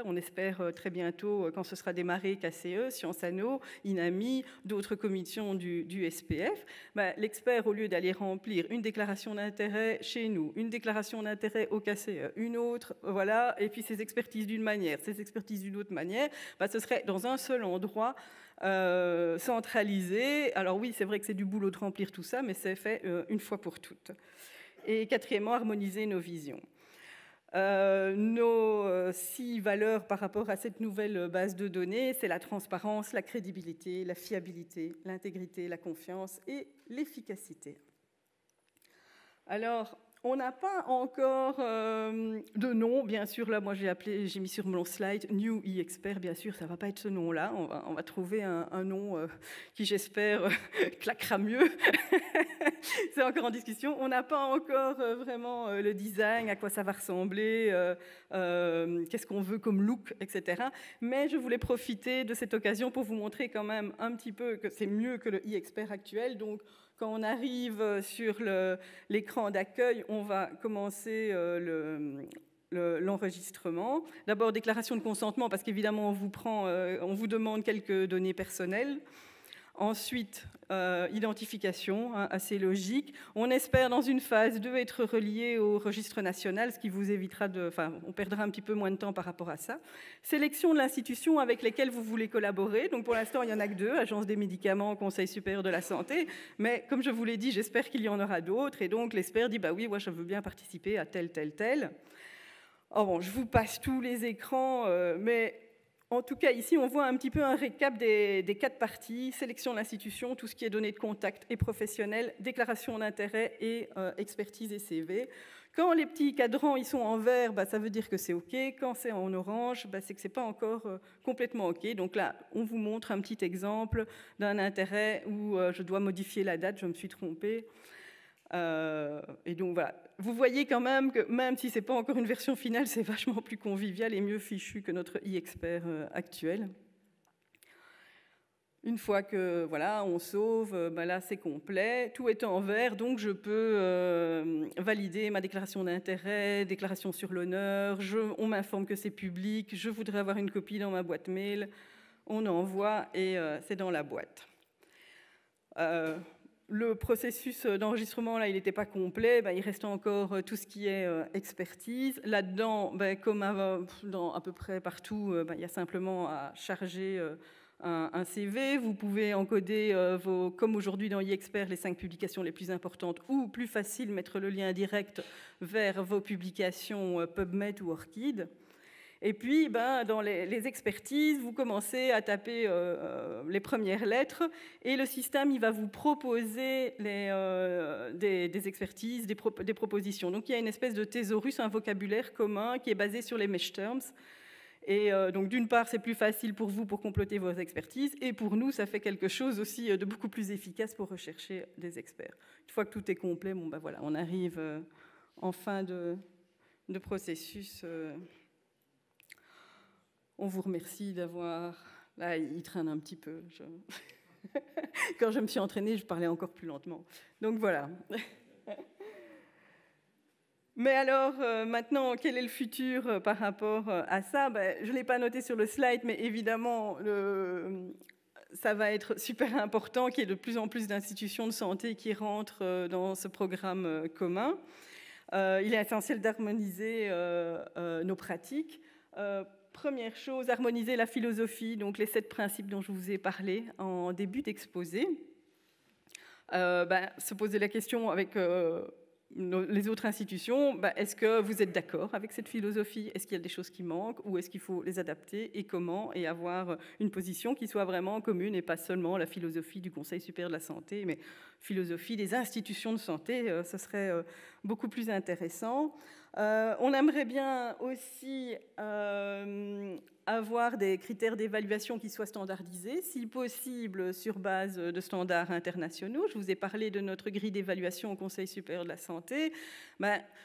On espère très bientôt, quand ce sera démarré, KCE, Sciences Anno, INAMI, d'autres commissions du SPF. L'expert, au lieu d'aller remplir une déclaration d'intérêt chez nous, une déclaration d'intérêt au KCE, une autre, voilà, et puis ses expertises d'une manière, ses expertises d'une autre manière, ce serait dans un seul endroit centralisé. Alors oui, c'est vrai que c'est du boulot de remplir tout ça, mais c'est fait une fois pour toutes. Et quatrièmement, harmoniser nos visions. Nos 6 valeurs par rapport à cette nouvelle base de données, c'est la transparence, la crédibilité, la fiabilité, l'intégrité, la confiance et l'efficacité. Alors, on n'a pas encore de nom, bien sûr. Là, moi, j'ai mis sur mon slide New e-expert. Bien sûr, ça ne va pas être ce nom-là. On va trouver un nom qui, j'espère, claquera mieux. C'est encore en discussion. On n'a pas encore vraiment le design, à quoi ça va ressembler, qu'est-ce qu'on veut comme look, etc. Mais je voulais profiter de cette occasion pour vous montrer quand même un petit peu que c'est mieux que le e-expert actuel. Donc, quand on arrive sur l'écran d'accueil, on va commencer l'enregistrement. D'abord, déclaration de consentement, parce qu'évidemment, on vous demande quelques données personnelles. Ensuite, identification, assez logique. On espère, dans une phase 2, être relié au registre national, ce qui vous évitera on perdra un petit peu moins de temps par rapport à ça. Sélection de l'institution avec lesquelles vous voulez collaborer. Donc, pour l'instant, il n'y en a que 2, Agence des médicaments, Conseil supérieur de la santé. Mais, comme je vous l'ai dit, j'espère qu'il y en aura d'autres. Et donc, l'expert dit, oui, moi, je veux bien participer à tel. Oh, bon, je vous passe tous les écrans, mais... En tout cas, ici, on voit un petit peu un récap des 4 parties, sélection de l'institution, tout ce qui est données de contact et professionnel, déclaration d'intérêt et expertise et CV. Quand les petits cadrans ils sont en vert, ça veut dire que c'est OK. Quand c'est en orange, c'est que ce n'est pas encore complètement OK. Donc là, on vous montre un petit exemple d'un intérêt où je dois modifier la date, je me suis trompée. Et donc voilà, vous voyez quand même que même si ce n'est pas encore une version finale, c'est vachement plus convivial et mieux fichu que notre e-expert actuel. Une fois que voilà, on sauve, là c'est complet, tout est en vert, donc je peux valider ma déclaration d'intérêt, déclaration sur l'honneur, on m'informe que c'est public, je voudrais avoir une copie dans ma boîte mail, on envoie et c'est dans la boîte. Le processus d'enregistrement, là, il n'était pas complet, il restait encore tout ce qui est expertise. Là-dedans, comme dans à peu près partout, il y a simplement à charger un CV. Vous pouvez encoder, comme aujourd'hui dans eExpert, les 5 publications les plus importantes, ou plus facile, mettre le lien direct vers vos publications PubMed ou ORCID. Et puis, dans les expertises, vous commencez à taper les premières lettres et le système, il va vous proposer des expertises, des propositions. Donc, il y a une espèce de thésaurus, un vocabulaire commun qui est basé sur les mesh terms. Et donc, d'une part, c'est plus facile pour vous pour compléter vos expertises, et pour nous, ça fait quelque chose aussi de beaucoup plus efficace pour rechercher des experts. Une fois que tout est complet, voilà, on arrive en fin de processus. On vous remercie d'avoir... Là, il traîne un petit peu. Quand je me suis entraînée, je parlais encore plus lentement. Donc voilà. Mais alors, maintenant, quel est le futur par rapport à ça? Je ne l'ai pas noté sur le slide, mais évidemment, ça va être super important qu'il y ait de plus en plus d'institutions de santé qui rentrent dans ce programme commun. Il est essentiel d'harmoniser nos pratiques. Première chose, harmoniser la philosophie, donc les 7 principes dont je vous ai parlé en début d'exposé. Se poser la question avec les autres institutions, est-ce que vous êtes d'accord avec cette philosophie? Est-ce qu'il y a des choses qui manquent ou est-ce qu'il faut les adapter et comment? Et avoir une position qui soit vraiment commune et pas seulement la philosophie du Conseil supérieur de la santé, mais philosophie des institutions de santé, ce serait beaucoup plus intéressant. On aimerait bien aussi avoir des critères d'évaluation qui soient standardisés, si possible sur base de standards internationaux. Je vous ai parlé de notre grille d'évaluation au Conseil supérieur de la santé.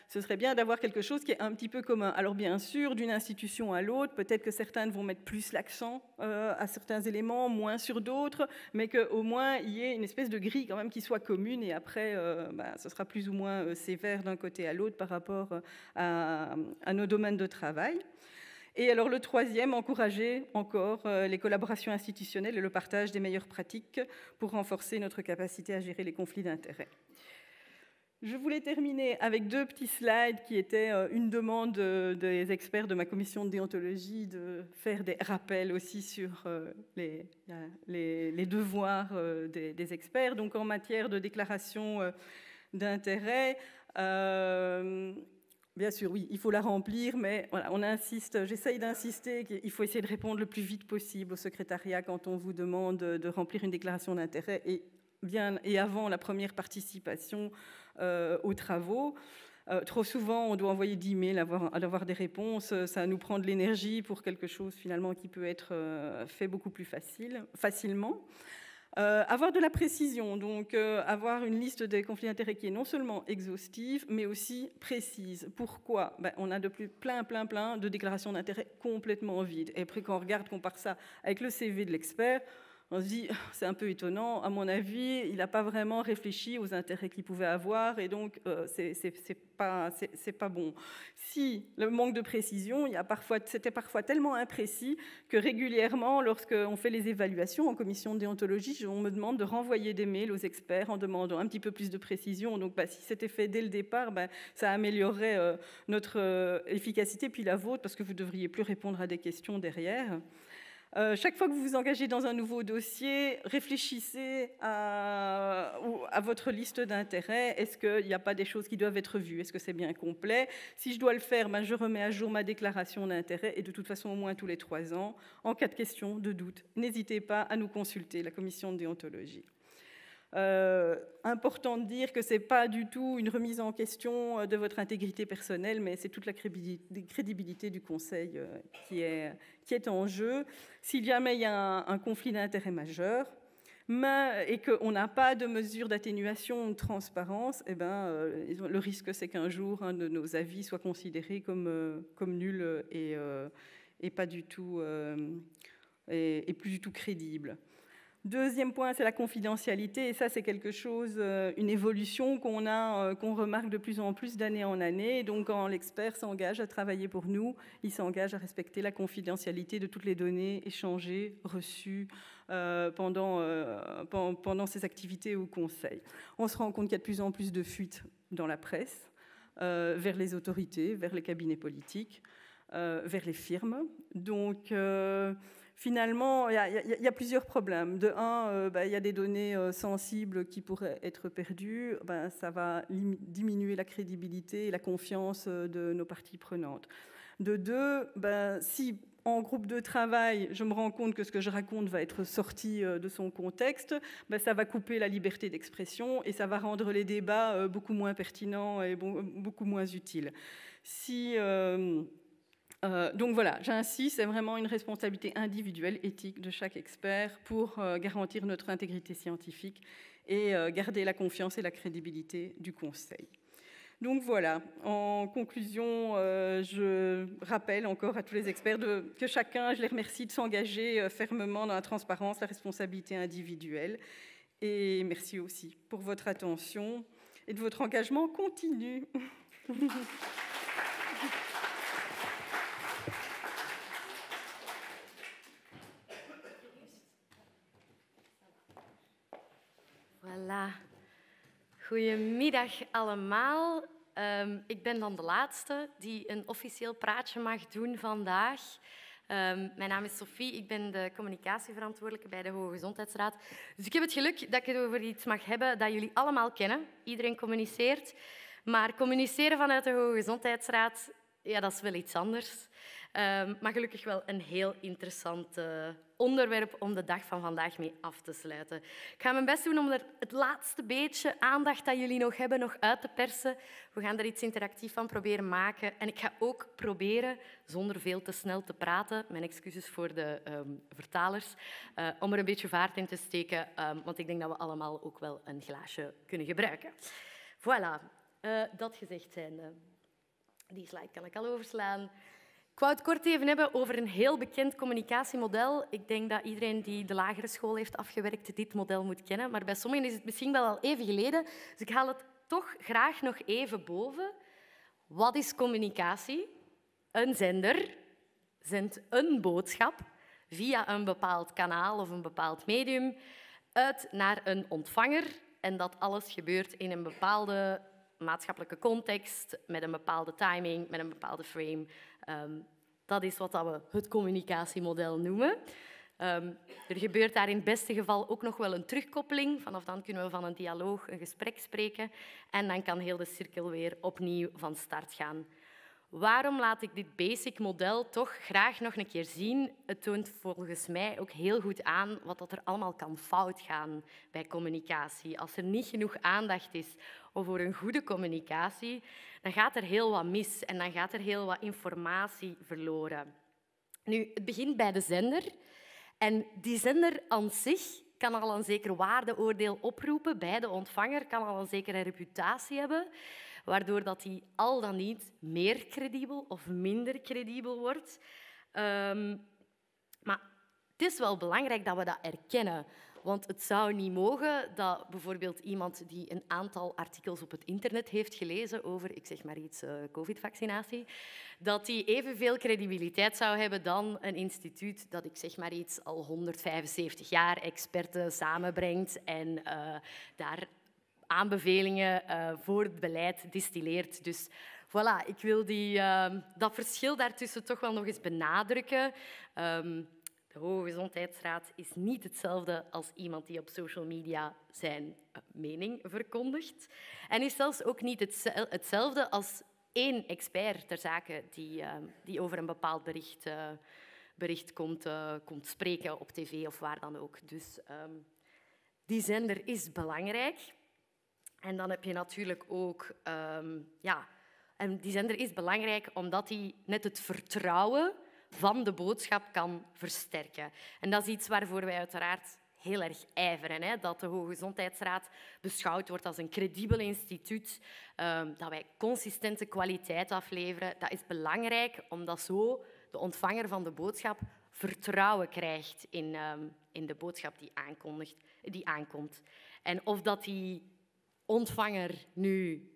Ce serait bien d'avoir quelque chose qui est un petit peu commun. Alors bien sûr, d'une institution à l'autre, peut-être que certaines vont mettre plus l'accent à certains éléments, moins sur d'autres, mais qu'au moins il y ait une espèce de grille quand même qui soit commune et après, ce sera plus ou moins sévère d'un côté à l'autre par rapport à nos domaines de travail. Et alors le troisième, encourager encore les collaborations institutionnelles et le partage des meilleures pratiques pour renforcer notre capacité à gérer les conflits d'intérêts. Je voulais terminer avec 2 petits slides qui étaient une demande des experts de ma commission de déontologie de faire des rappels aussi sur les devoirs des experts. Donc en matière de déclaration d'intérêt, bien sûr, oui, il faut la remplir, mais voilà, j'essaye d'insister qu'il faut essayer de répondre le plus vite possible au secrétariat quand on vous demande de remplir une déclaration d'intérêt et avant la première participation aux travaux. Trop souvent, on doit envoyer 10 mails à avoir des réponses. Ça nous prend de l'énergie pour quelque chose finalement qui peut être fait beaucoup plus facilement. Avoir de la précision, donc avoir une liste des conflits d'intérêts qui est non seulement exhaustive, mais aussi précise. Pourquoi? On a plein de déclarations d'intérêts complètement vides. Et après, quand on regarde, compare ça avec le CV de l'expert, on se dit, c'est un peu étonnant, à mon avis, il n'a pas vraiment réfléchi aux intérêts qu'il pouvait avoir, et donc c'est pas bon. Si le manque de précision, c'était parfois tellement imprécis que régulièrement, lorsqu'on fait les évaluations en commission de déontologie, on me demande de renvoyer des mails aux experts en demandant un petit peu plus de précision. Donc si c'était fait dès le départ, ça améliorerait notre efficacité, puis la vôtre, parce que vous ne devriez plus répondre à des questions derrière. Chaque fois que vous vous engagez dans un nouveau dossier, réfléchissez à votre liste d'intérêts. Est-ce qu'il n'y a pas des choses qui doivent être vues? Est-ce que c'est bien complet? Si je dois le faire, je remets à jour ma déclaration d'intérêt et de toute façon au moins tous les 3 ans. En cas de question, de doute, n'hésitez pas à nous consulter, la commission de déontologie. Important de dire que ce n'est pas du tout une remise en question de votre intégrité personnelle, mais c'est toute la crédibilité du Conseil qui est en jeu. Si jamais il y a un conflit d'intérêts majeur et qu'on n'a pas de mesure d'atténuation ou de transparence, le risque c'est qu'un jour un de nos avis soit considéré comme nul et pas du tout et plus du tout crédible. Deuxième point, c'est la confidentialité, et ça, c'est quelque chose, une évolution qu'on remarque de plus en plus d'année en année. Donc, quand l'expert s'engage à travailler pour nous, il s'engage à respecter la confidentialité de toutes les données échangées, reçues pendant ses activités au conseil. On se rend compte qu'il y a de plus en plus de fuites dans la presse, vers les autorités, vers les cabinets politiques, vers les firmes. Donc, finalement, il y a plusieurs problèmes. De un, il y a des données sensibles qui pourraient être perdues. Ça va diminuer la crédibilité et la confiance de nos parties prenantes. De deux, si en groupe de travail, je me rends compte que ce que je raconte va être sorti de son contexte, ça va couper la liberté d'expression et ça va rendre les débats beaucoup moins pertinents et beaucoup moins utiles. Donc voilà, j'insiste, c'est vraiment une responsabilité individuelle, éthique de chaque expert pour garantir notre intégrité scientifique et garder la confiance et la crédibilité du conseil. Donc voilà, en conclusion, je rappelle encore à tous les experts que chacun, je les remercie de s'engager fermement dans la transparence, la responsabilité individuelle. Et merci aussi pour votre attention et de votre engagement continu. Voilà. Goedemiddag allemaal. Ik ben dan de laatste die een officieel praatje mag doen vandaag. Mijn naam is Sophie, ik ben de communicatieverantwoordelijke bij de Hoge Gezondheidsraad. Dus ik heb het geluk dat ik het over iets mag hebben dat jullie allemaal kennen. Iedereen communiceert. Maar communiceren vanuit de Hoge Gezondheidsraad, ja, dat is wel iets anders. Maar gelukkig wel een heel interessant onderwerp om de dag van vandaag mee af te sluiten. Ik ga mijn best doen om er het laatste beetje aandacht dat jullie nog hebben nog uit te persen. We gaan er iets interactiefs van proberen maken. En ik ga ook proberen, zonder veel te snel te praten, mijn excuses voor de vertalers, om er een beetje vaart in te steken, want ik denk dat we allemaal ook wel een glaasje kunnen gebruiken. Voilà, dat gezegd zijnde. Die slide kan ik al overslaan. Ik wou het kort even hebben over een heel bekend communicatiemodel. Ik denk dat iedereen die de lagere school heeft afgewerkt dit model moet kennen, maar bij sommigen is het misschien wel al even geleden. Dus ik haal het toch graag nog even boven. Wat is communicatie? Een zender zendt een boodschap via een bepaald kanaal of een bepaald medium uit naar een ontvanger. En dat alles gebeurt in een bepaalde maatschappelijke context, met een bepaalde timing, met een bepaalde frame. Dat is wat we het communicatiemodel noemen. Er gebeurt daar in het beste geval ook nog wel een terugkoppeling. Vanaf dan kunnen we van een dialoog, een gesprek spreken. En dan kan heel de cirkel weer opnieuw van start gaan. Waarom laat ik dit basic model toch graag nog een keer zien? Het toont volgens mij ook heel goed aan wat er allemaal kan fout gaan bij communicatie. Als er niet genoeg aandacht is voor een goede communicatie, dan gaat er heel wat mis en dan gaat er heel wat informatie verloren. Nu, het begint bij de zender. En die zender aan zich kan al een zeker waardeoordeel oproepen bij de ontvanger, kan al een zekere reputatie hebben, waardoor dat die al dan niet meer credibel of minder credibel wordt. Maar het is wel belangrijk dat we dat erkennen. Want het zou niet mogen dat bijvoorbeeld iemand die een aantal artikels op het internet heeft gelezen over, ik zeg maar iets, COVID-vaccinatie, dat die evenveel credibiliteit zou hebben dan een instituut dat, ik zeg maar iets, al 175 jaar experten samenbrengt en daar aanbevelingen voor het beleid distilleert. Dus voilà, ik wil dat verschil daartussen toch wel nog eens benadrukken. De Hoge Gezondheidsraad is niet hetzelfde als iemand die op social media zijn mening verkondigt. En is zelfs ook niet hetzelfde als één expert ter zake die over een bepaald bericht komt spreken op tv of waar dan ook. Dus die zender is belangrijk. En dan heb je natuurlijk ook... en die zender is belangrijk omdat hij net het vertrouwen van de boodschap kan versterken. En dat is iets waarvoor wij uiteraard heel erg ijveren. Hè? Dat de Hoge Gezondheidsraad beschouwd wordt als een credibel instituut, dat wij consistente kwaliteit afleveren. Dat is belangrijk, omdat zo de ontvanger van de boodschap vertrouwen krijgt in de boodschap die aankomt. En of dat die ontvanger nu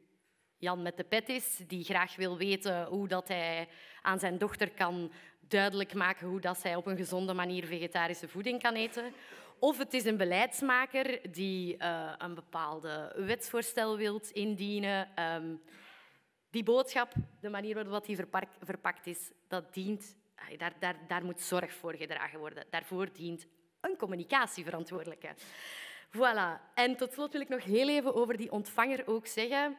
Jan met de pet is, die graag wil weten hoe dat hij aan zijn dochter kan duidelijk maken hoe dat zij op een gezonde manier vegetarische voeding kan eten. Of het is een beleidsmaker die een bepaalde wetsvoorstel wil indienen. Die boodschap, de manier waarop die verpakt is, dat dient, daar moet zorg voor gedragen worden. Daarvoor dient een communicatieverantwoordelijke. Voilà. En tot slot wil ik nog heel even over die ontvanger ook zeggen.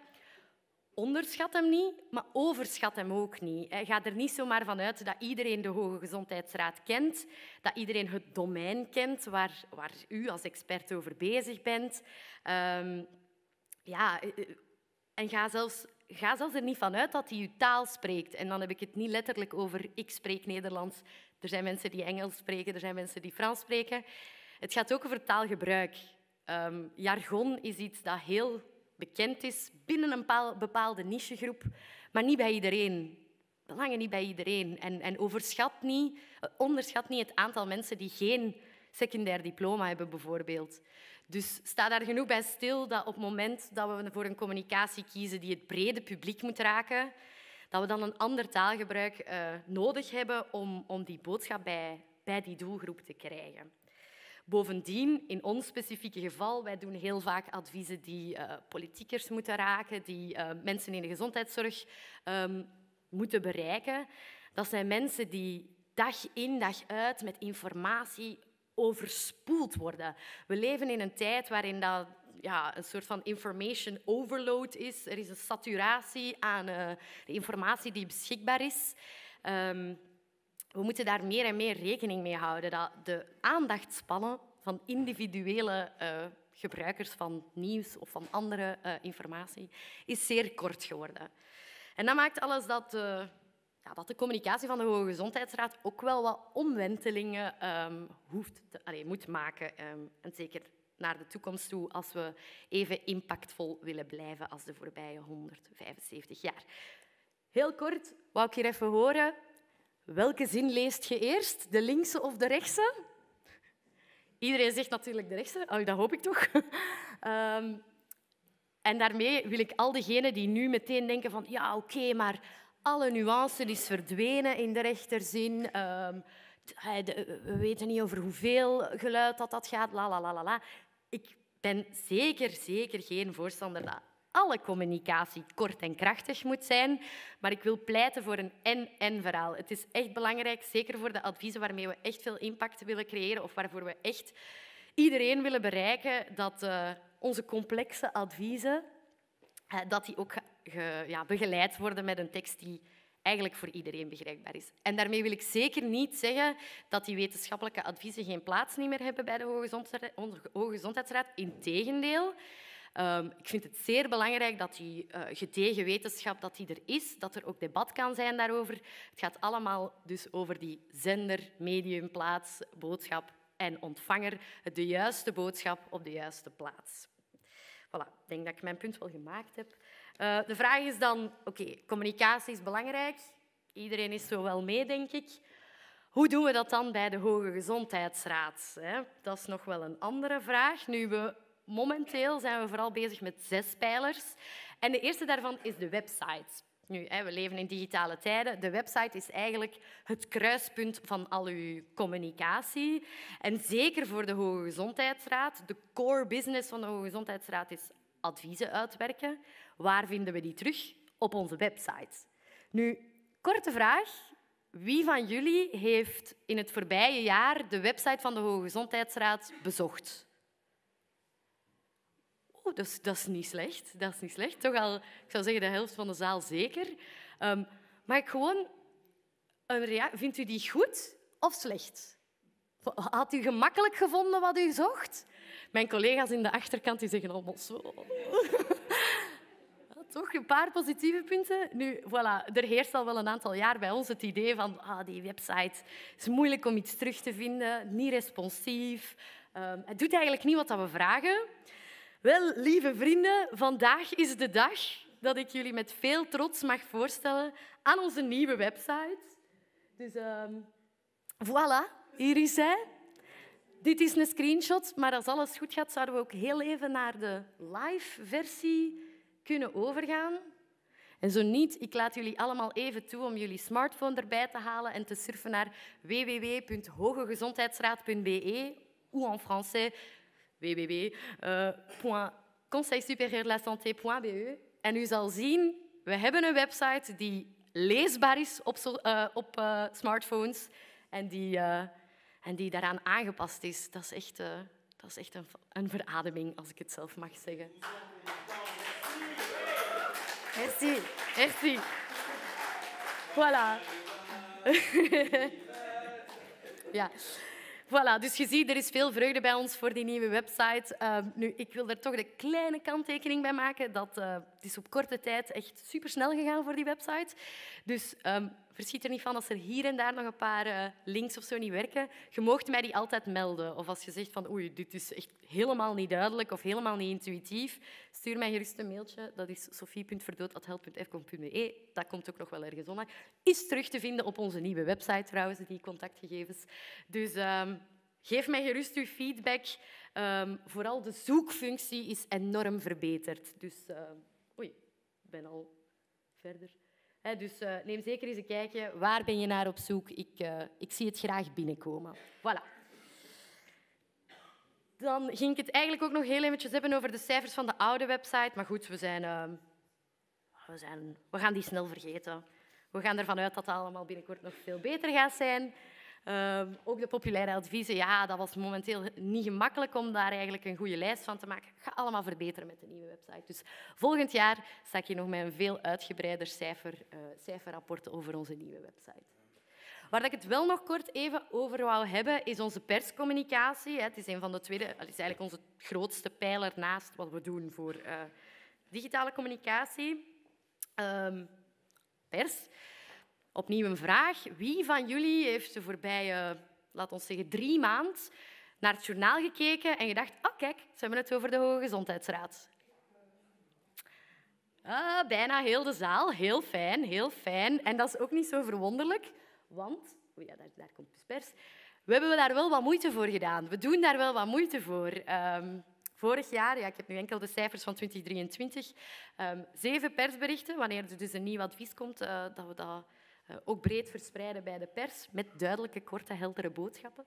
Onderschat hem niet, maar overschat hem ook niet. Ga er niet zomaar van uit dat iedereen de Hoge Gezondheidsraad kent, dat iedereen het domein kent waar u als expert over bezig bent. En ga zelfs er niet van uit dat hij uw taal spreekt. En dan heb ik het niet letterlijk over ik spreek Nederlands. Er zijn mensen die Engels spreken, er zijn mensen die Frans spreken. Het gaat ook over taalgebruik. Jargon is iets dat heel bekend is binnen een bepaalde nichegroep, maar niet bij iedereen. Belangen niet bij iedereen. En onderschat niet het aantal mensen die geen secundair diploma hebben, bijvoorbeeld. Dus sta daar genoeg bij stil dat op het moment dat we voor een communicatie kiezen die het brede publiek moet raken, dat we dan een ander taalgebruik nodig hebben om die boodschap bij die doelgroep te krijgen. Bovendien, in ons specifieke geval, wij doen heel vaak adviezen die politiekers moeten raken, die mensen in de gezondheidszorg moeten bereiken. Dat zijn mensen die dag in, dag uit met informatie overspoeld worden. We leven in een tijd waarin dat een soort van information overload is. Er is een saturatie aan de informatie die beschikbaar is. We moeten daar meer en meer rekening mee houden dat de aandachtspannen van individuele gebruikers van nieuws of van andere informatie is zeer kort geworden. En dat maakt alles dat de communicatie van de Hoge Gezondheidsraad ook wel wat omwentelingen moet maken. En zeker naar de toekomst toe, als we even impactvol willen blijven als de voorbije 175 jaar. Heel kort wou ik hier even horen. Welke zin leest je eerst? De linkse of de rechtse? Iedereen zegt natuurlijk de rechtse. Dat hoop ik toch. En daarmee wil ik al diegenen die nu meteen denken van ja, oké, maar alle nuance is verdwenen in de rechterzin. We weten niet over hoeveel geluid dat gaat. La. Ik ben zeker geen voorstander dat alle communicatie kort en krachtig moet zijn, maar ik wil pleiten voor een en-en verhaal. Het is echt belangrijk, zeker voor de adviezen waarmee we echt veel impact willen creëren of waarvoor we echt iedereen willen bereiken, dat onze complexe adviezen dat die ook begeleid worden met een tekst die eigenlijk voor iedereen begrijpbaar is. En daarmee wil ik zeker niet zeggen dat die wetenschappelijke adviezen geen plaats niet meer hebben bij de Hoge Gezondheidsraad. Integendeel. Ik vind het zeer belangrijk dat die gedegen wetenschap dat die er is, dat er ook debat kan zijn daarover. Het gaat allemaal dus over die zender, medium, plaats, boodschap en ontvanger. De juiste boodschap op de juiste plaats. Voilà, ik denk dat ik mijn punt wel gemaakt heb. De vraag is dan, communicatie is belangrijk. Iedereen is zo wel mee, denk ik. Hoe doen we dat dan bij de Hoge Gezondheidsraad? Dat is nog wel een andere vraag. Momenteel zijn we vooral bezig met 6 pijlers. En de eerste daarvan is de website. Nu, we leven in digitale tijden. De website is eigenlijk het kruispunt van al uw communicatie. En zeker voor de Hoge Gezondheidsraad. De core business van de Hoge Gezondheidsraad is adviezen uitwerken. Waar vinden we die terug? Op onze website. Nu, korte vraag. Wie van jullie heeft in het voorbije jaar de website van de Hoge Gezondheidsraad bezocht? Dat is niet slecht. Dat is niet slecht. Toch al, ik zou zeggen, de helft van de zaal zeker. Mag ik gewoon vindt u die goed of slecht? Had u gemakkelijk gevonden wat u zocht? Mijn collega's in de achterkant die zeggen allemaal zo. Toch een paar positieve punten. Nu, voilà, er heerst al wel een aantal jaar bij ons het idee van die website is moeilijk om iets terug te vinden, niet responsief. Het doet eigenlijk niet wat we vragen. Wel, lieve vrienden, vandaag is de dag dat ik jullie met veel trots mag voorstellen aan onze nieuwe website. Dus voilà, hier is hij. Dit is een screenshot, maar als alles goed gaat, zouden we ook heel even naar de live-versie kunnen overgaan. En zo niet, ik laat jullie allemaal even toe om jullie smartphone erbij te halen en te surfen naar www.hogegezondheidsraad.be ou en français www.conseilsupérieur-de-la-santé.be. En u zal zien, we hebben een website die leesbaar is op smartphones en die daaraan aangepast is. Dat is echt een verademing, als ik het zelf mag zeggen. Merci, merci. Voilà. Ja. Voilà, dus je ziet, er is veel vreugde bij ons voor die nieuwe website. Nu, ik wil er toch de kleine kanttekening bij maken dat het is op korte tijd echt supersnel gegaan voor die website. Dus verschiet er niet van als er hier en daar nog een paar links of zo niet werken. Je moogt mij die altijd melden. Of als je zegt van oei, dit is echt helemaal niet duidelijk of helemaal niet intuïtief, stuur mij gerust een mailtje. Dat is sophie.verdood@help.fcom.be. Dat komt ook nog wel ergens online. Is terug te vinden op onze nieuwe website trouwens, die contactgegevens. Dus geef mij gerust uw feedback. Vooral de zoekfunctie is enorm verbeterd. Dus oei, ik ben al verder. Dus neem zeker eens een kijkje. Waar ben je naar op zoek? Ik zie het graag binnenkomen. Voilà. Dan ging ik het eigenlijk ook nog heel eventjes hebben over de cijfers van de oude website. Maar goed, we gaan die snel vergeten. We gaan ervan uit dat het allemaal binnenkort nog veel beter gaat zijn. Ook de populaire adviezen, ja, dat was momenteel niet gemakkelijk om daar eigenlijk een goede lijst van te maken. Ik ga allemaal verbeteren met de nieuwe website. Dus volgend jaar sta ik hier nog met een veel uitgebreider cijferrapport over onze nieuwe website. Waar ik het wel nog kort even over wou hebben, is onze perscommunicatie. Het is een van de het is eigenlijk onze grootste pijler naast wat we doen voor digitale communicatie. Pers. Opnieuw een vraag. Wie van jullie heeft de voorbije, laten we zeggen, 3 maanden naar het journaal gekeken en gedacht, oh kijk, ze hebben het over de Hoge Gezondheidsraad. Bijna heel de zaal. Heel fijn, heel fijn. En dat is ook niet zo verwonderlijk, want... Oei, ja, daar komt dus pers. We hebben daar wel wat moeite voor gedaan. We doen daar wel wat moeite voor. Vorig jaar, ja, ik heb nu enkel de cijfers van 2023, 7 persberichten, wanneer er dus een nieuw advies komt, dat we dat ook breed verspreiden bij de pers, met duidelijke, korte, heldere boodschappen.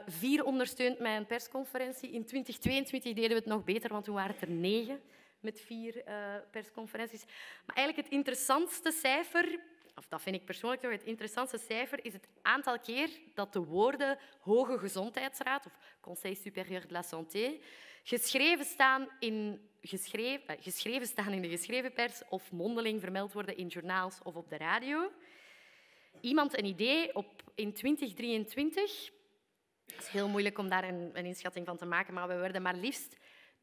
4 ondersteund met een persconferentie. In 2022 deden we het nog beter, want toen waren het er 9 met 4 persconferenties. Maar eigenlijk het interessantste cijfer, of dat vind ik persoonlijk toch het interessantste cijfer, is het aantal keer dat de woorden Hoge Gezondheidsraad of Conseil supérieur de la santé geschreven staan in de geschreven pers of mondeling vermeld worden in journaals of op de radio. Iemand een idee? In 2023, het is heel moeilijk om daar een inschatting van te maken, maar we werden maar liefst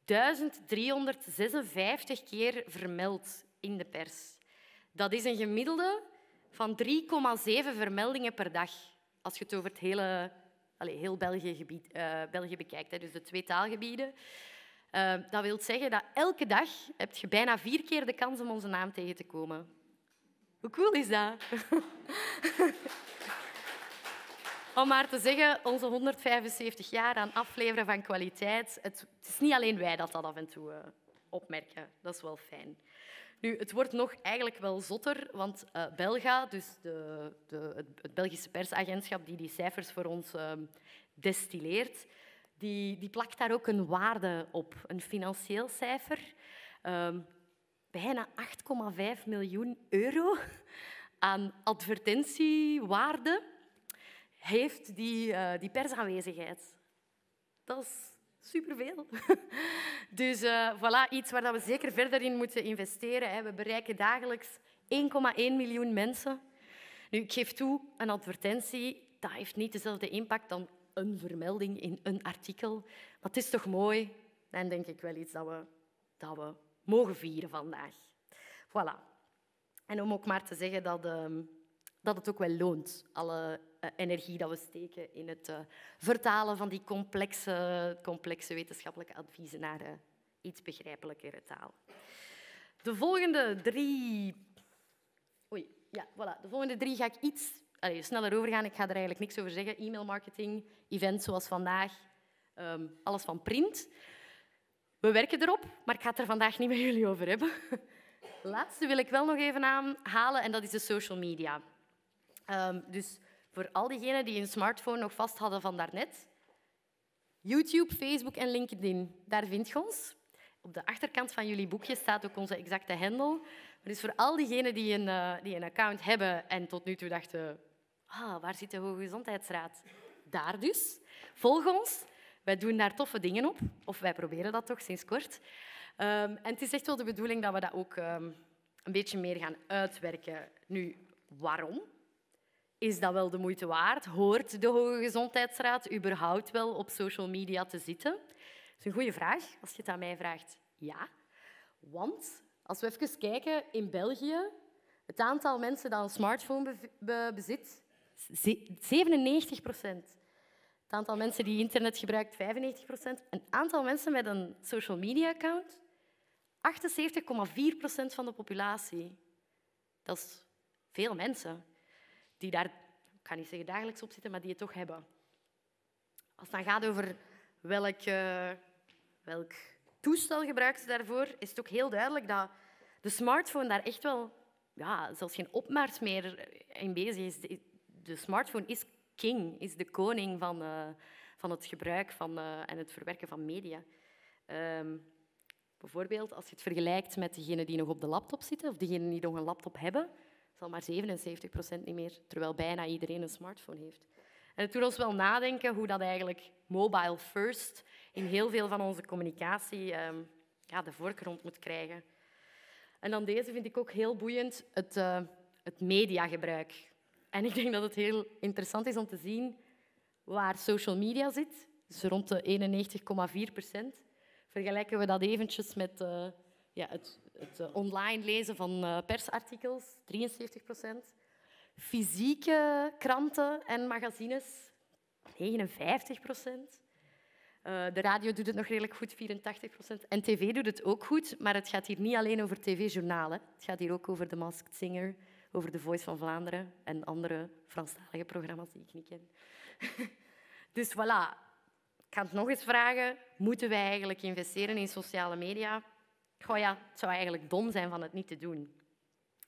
1356 keer vermeld in de pers. Dat is een gemiddelde van 3,7 vermeldingen per dag, als je het over het heel België bekijkt, dus de 2 taalgebieden. Dat wil zeggen dat elke dag heb je bijna 4 keer de kans om onze naam tegen te komen. Hoe cool is dat? Om maar te zeggen, onze 175 jaar aan afleveren van kwaliteit, het is niet alleen wij dat af en toe opmerken. Dat is wel fijn. Nu, het wordt nog eigenlijk wel zotter, want Belga, dus het Belgische persagentschap die die cijfers voor ons destilleert, die plakt daar ook een waarde op, een financieel cijfer. Bijna 8,5 miljoen euro aan advertentiewaarde heeft die persaanwezigheid. Dat is superveel. Dus voilà, iets waar we zeker verder in moeten investeren. We bereiken dagelijks 1,1 miljoen mensen. Nu, ik geef toe, een advertentie dat heeft niet dezelfde impact dan een vermelding in een artikel. Maar het is toch mooi en denk ik wel iets dat we mogen vieren vandaag. Voilà. En om ook maar te zeggen dat het ook wel loont, alle energie dat we steken in het vertalen van die complexe wetenschappelijke adviezen naar iets begrijpelijkere taal. De volgende 3... De volgende 3 ga ik iets sneller overgaan. Ik ga er eigenlijk niks over zeggen. E-mailmarketing, events zoals vandaag, alles van print. We werken erop, maar ik ga het er vandaag niet met jullie over hebben. De laatste wil ik wel nog even aanhalen en dat is de social media. Dus voor al diegenen die een smartphone nog vast hadden van daarnet, YouTube, Facebook en LinkedIn, daar vind je ons. Op de achterkant van jullie boekje staat ook onze exacte handle. Dus voor al diegenen die een account hebben en tot nu toe dachten, waar zit de Hoge Gezondheidsraad? Daar dus. Volg ons. Wij doen daar toffe dingen op. Of wij proberen dat toch sinds kort. En het is echt wel de bedoeling dat we dat ook een beetje meer gaan uitwerken. Nu, waarom? Is dat wel de moeite waard? Hoort de Hoge Gezondheidsraad überhaupt wel op social media te zitten? Dat is een goede vraag. Als je het aan mij vraagt, ja. Want als we even kijken, in België, het aantal mensen dat een smartphone bezit, 97%. Het aantal mensen die internet gebruikt, 95%. Een aantal mensen met een social media account, 78,4% van de populatie. Dat is veel mensen die daar, ik kan niet zeggen dagelijks op zitten, maar die het toch hebben. Als het dan gaat over welk toestel gebruiken ze daarvoor, is het ook heel duidelijk dat de smartphone daar echt wel zelfs geen opmars meer in bezig is. De smartphone is king, is de koning van het gebruik en het verwerken van media. Bijvoorbeeld, als je het vergelijkt met degenen die nog op de laptop zitten of degenen die nog een laptop hebben, zal maar 77% niet meer, terwijl bijna iedereen een smartphone heeft. En het doet ons wel nadenken hoe dat eigenlijk mobile first in heel veel van onze communicatie de voorgrond moet krijgen. En dan deze vind ik ook heel boeiend, het mediagebruik. En ik denk dat het heel interessant is om te zien waar social media zit, dus rond de 91,4%. Vergelijken we dat eventjes met het online lezen van persartikels, 73%. Fysieke kranten en magazines, 59%. De radio doet het nog redelijk goed, 84%. En tv doet het ook goed, maar het gaat hier niet alleen over tv-journalen. Het gaat hier ook over The Masked Singer, over The Voice van Vlaanderen en andere Franstalige programma's die ik niet ken. Dus voilà. Ik ga het nog eens vragen. Moeten wij eigenlijk investeren in sociale media? Het zou eigenlijk dom zijn van het niet te doen.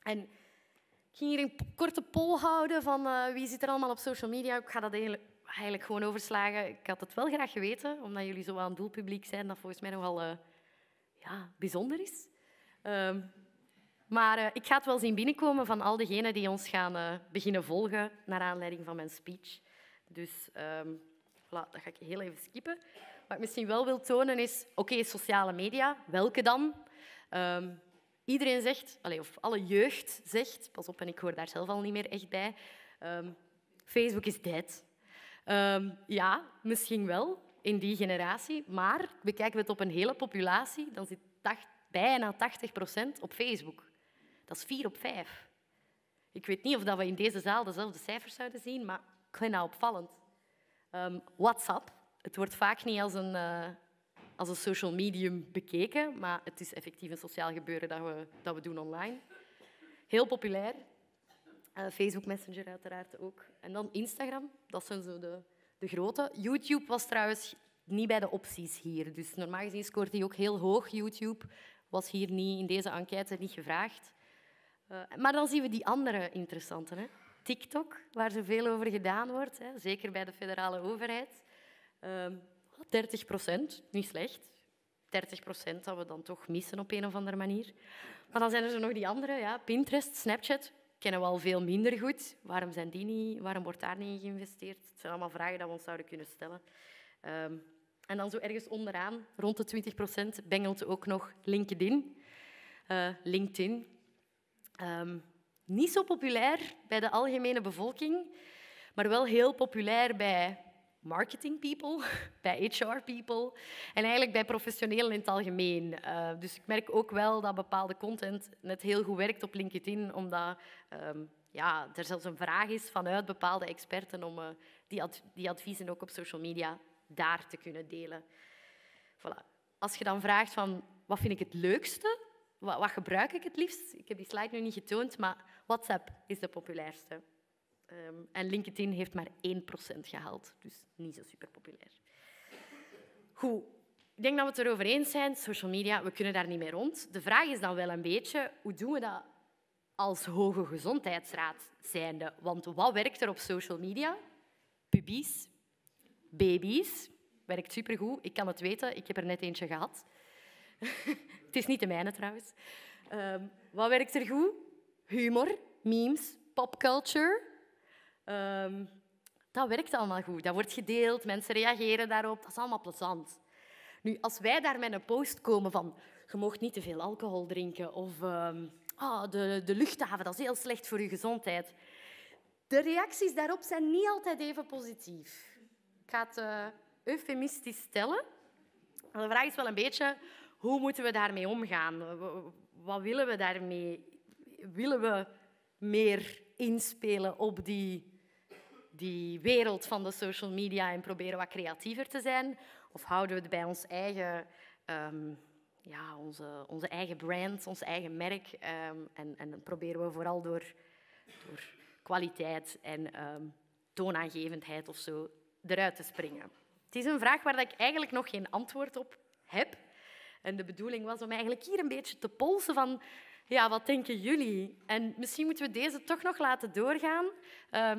En ik ging hier een korte poll houden van wie zit er allemaal op social media. Ik ga dat eigenlijk gewoon overslagen. Ik had het wel graag geweten, omdat jullie zo aan het doelpubliek zijn, dat volgens mij nogal bijzonder is. Maar ik ga het wel zien binnenkomen van al diegenen die ons gaan beginnen volgen naar aanleiding van mijn speech. Dus dat ga ik heel even skippen. Wat ik misschien wel wil tonen is, oké, sociale media, welke dan? Iedereen zegt, of alle jeugd zegt, pas op, en ik hoor daar zelf al niet meer echt bij, Facebook is dead. Ja, misschien wel, in die generatie, maar bekijken we het op een hele populatie, dan zit bijna 80% op Facebook. Dat is 4 op 5. Ik weet niet of we in deze zaal dezelfde cijfers zouden zien, maar ik vind dat opvallend. WhatsApp. Het wordt vaak niet als een social medium bekeken, maar het is effectief een sociaal gebeuren dat we doen online. Heel populair. Facebook Messenger uiteraard ook. En dan Instagram, dat zijn zo de grote. YouTube was trouwens niet bij de opties hier. Dus normaal gezien scoort hij ook heel hoog, YouTube. Was hier niet, in deze enquête niet gevraagd. Maar dan zien we die andere interessante. Hè? TikTok, waar zoveel over gedaan wordt, hè? Zeker bij de federale overheid. 30%, niet slecht. 30% dat we dan toch missen op een of andere manier. Maar dan zijn er zo nog die andere, ja, Pinterest, Snapchat, kennen we al veel minder goed. Waarom wordt daar niet in geïnvesteerd? Het zijn allemaal vragen die we ons zouden kunnen stellen. En dan zo ergens onderaan, rond de 20%, bengelt ook nog LinkedIn. Niet zo populair bij de algemene bevolking, maar wel heel populair bij marketing people, bij HR people en eigenlijk bij professionelen in het algemeen. Dus ik merk ook wel dat bepaalde content net heel goed werkt op LinkedIn, omdat er zelfs een vraag is vanuit bepaalde experten om die adviezen ook op social media daar te kunnen delen. Voilà. Als je dan vraagt van wat vind ik het leukste, wat gebruik ik het liefst? Ik heb die slide nu niet getoond, maar WhatsApp is de populairste. En LinkedIn heeft maar 1% gehaald, dus niet zo super populair. Goed, ik denk dat we het erover eens zijn. Social media, we kunnen daar niet mee rond. De vraag is dan wel een beetje, hoe doen we dat als Hoge Gezondheidsraad zijnde? Want wat werkt er op social media? Pubis, baby's. Werkt supergoed. Ik kan het weten, ik heb er net eentje gehad. Het is niet de mijne trouwens. Wat werkt er goed? Humor, memes, popculture. Dat werkt allemaal goed. Dat wordt gedeeld, mensen reageren daarop. Dat is allemaal plezant. Nu, als wij daar met een post komen van je mag niet te veel alcohol drinken of de luchthaven, dat is heel slecht voor je gezondheid. De reacties daarop zijn niet altijd even positief. Ik ga het eufemistisch stellen. De vraag is wel een beetje, hoe moeten we daarmee omgaan? Wat willen we daarmee? Willen we meer inspelen op die wereld van de social media en proberen wat creatiever te zijn? Of houden we het bij ons eigen, onze eigen brand, ons eigen merk en proberen we vooral door kwaliteit en toonaangevendheid of zo eruit te springen? Het is een vraag waar ik eigenlijk nog geen antwoord op heb. En de bedoeling was om eigenlijk hier een beetje te polsen van ja, wat denken jullie? En misschien moeten we deze toch nog laten doorgaan.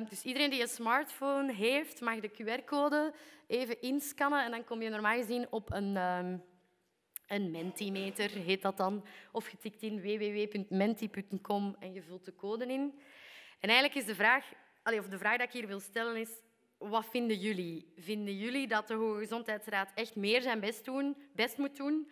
Dus iedereen die een smartphone heeft, mag de QR-code even inscannen en dan kom je normaal gezien op een Mentimeter, heet dat dan. Of je tikt in www.menti.com en je vult de code in. En eigenlijk is de vraag dat ik hier wil stellen is, wat vinden jullie? Vinden jullie dat de Hoge Gezondheidsraad echt meer zijn best moet doen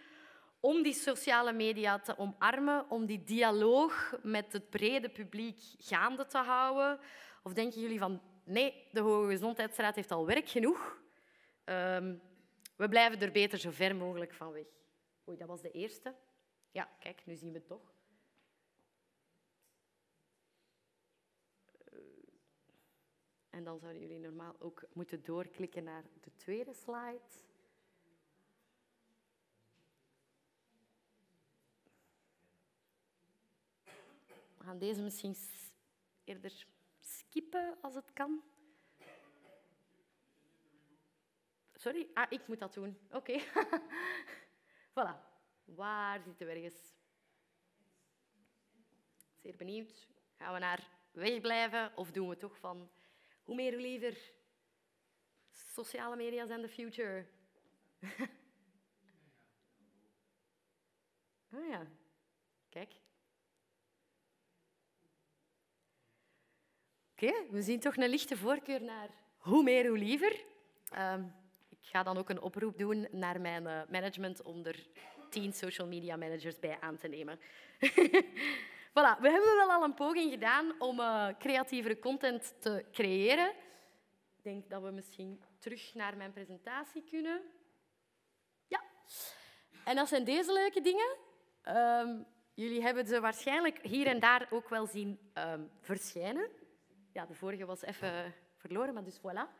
om die sociale media te omarmen, om die dialoog met het brede publiek gaande te houden? Of denken jullie van, nee, de Hoge Gezondheidsraad heeft al werk genoeg. We blijven er beter zo ver mogelijk van weg. Oei, dat was de eerste. Ja, kijk, nu zien we het toch. En dan zouden jullie normaal ook moeten doorklikken naar de tweede slide. We gaan deze misschien eerder skippen als het kan. Sorry? Ik moet dat doen. Oké. Voilà. Waar zitten we ergens? Zeer benieuwd. Gaan we naar wegblijven of doen we toch van hoe meer hoe liever? Sociale media zijn the future. Ah ja. Kijk. Oké, we zien toch een lichte voorkeur naar hoe meer, hoe liever. Ik ga dan ook een oproep doen naar mijn management om er 10 social media managers bij aan te nemen. Voilà, we hebben wel al een poging gedaan om creatievere content te creëren. Ik denk dat we misschien terug naar mijn presentatie kunnen. Ja. En dat zijn deze leuke dingen. Jullie hebben ze waarschijnlijk hier en daar ook wel zien verschijnen. Ja, de vorige was even verloren, maar dus voilà.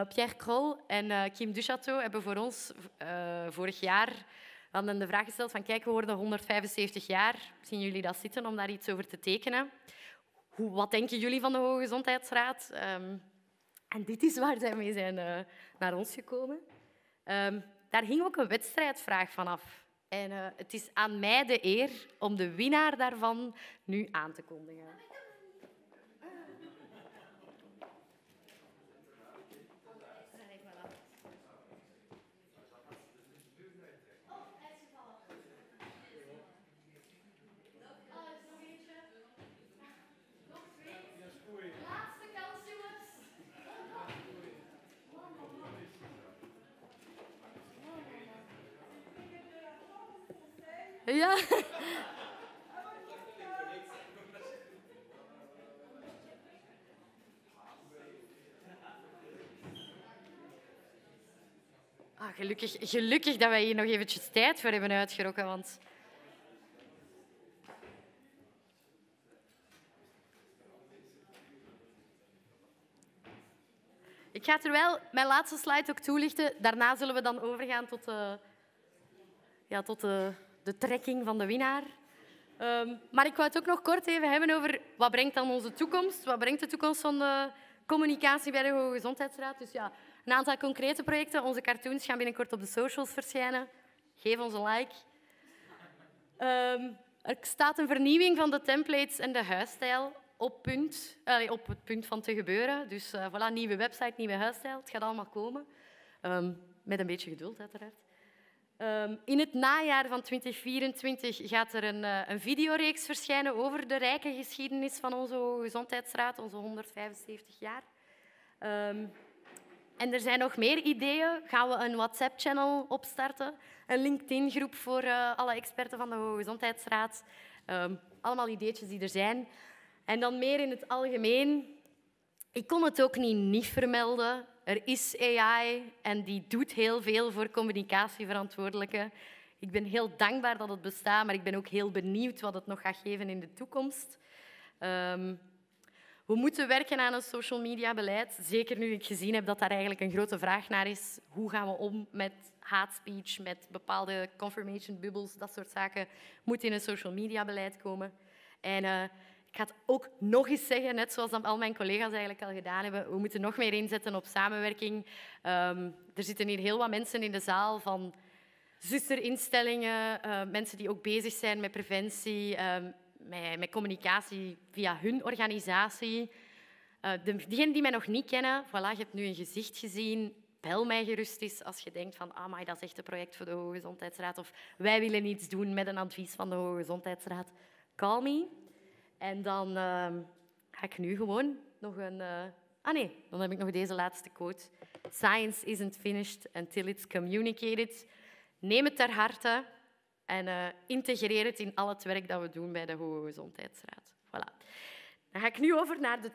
Pierre Krol en Kim Duchateau hebben voor ons vorig jaar hadden de vraag gesteld van kijk, we worden 175 jaar. Zien jullie dat zitten om daar iets over te tekenen? Wat denken jullie van de Hoge Gezondheidsraad? En dit is waar zij mee zijn naar ons gekomen. Daar hing ook een wedstrijdvraag van af. En het is aan mij de eer om de winnaar daarvan nu aan te kondigen. Ja. Gelukkig dat wij hier nog eventjes tijd voor hebben uitgerokken, want ik ga terwijl mijn laatste slide ook toelichten. Daarna zullen we dan overgaan tot de trekking van de winnaar. Maar ik wou het ook nog kort even hebben over wat brengt dan onze toekomst? Wat brengt de toekomst van de communicatie bij de Hoge Gezondheidsraad? Dus ja, een aantal concrete projecten. Onze cartoons gaan binnenkort op de socials verschijnen. Geef ons een like. Er staat een vernieuwing van de templates en de huisstijl op het punt van te gebeuren. Dus voilà, nieuwe website, nieuwe huisstijl. Het gaat allemaal komen. Met een beetje geduld, uiteraard. In het najaar van 2024 gaat er een videoreeks verschijnen over de rijke geschiedenis van onze Hoge Gezondheidsraad, onze 175 jaar. En er zijn nog meer ideeën. Gaan we een WhatsApp-channel opstarten, een LinkedIn-groep voor alle experten van de Hoge Gezondheidsraad. Allemaal ideetjes die er zijn. En dan meer in het algemeen. Ik kon het ook niet vermelden. Er is AI en die doet heel veel voor communicatieverantwoordelijken. Ik ben heel dankbaar dat het bestaat, maar ik ben ook heel benieuwd wat het nog gaat geven in de toekomst. We moeten werken aan een social media beleid. Zeker nu ik gezien heb dat daar eigenlijk een grote vraag naar is. Hoe gaan we om met hate speech, met bepaalde confirmation bubbles, dat soort zaken. Moet in een social media beleid komen. En ik ga het ook nog eens zeggen, net zoals dat al mijn collega's eigenlijk al gedaan hebben. We moeten nog meer inzetten op samenwerking. Er zitten hier heel wat mensen in de zaal van zusterinstellingen, mensen die ook bezig zijn met preventie, met communicatie via hun organisatie. Diegenen die mij nog niet kennen, voilà, je hebt nu een gezicht gezien. Bel mij gerust eens als je denkt van amai, dat is echt een project voor de Hoge Gezondheidsraad. Of wij willen iets doen met een advies van de Hoge Gezondheidsraad. Call me. En dan ga ik nu gewoon nog een... dan heb ik nog deze laatste quote. Science isn't finished until it's communicated. Neem het ter harte en integreer het in al het werk dat we doen bij de Hoge Gezondheidsraad. Voilà. Dan ga ik nu over naar de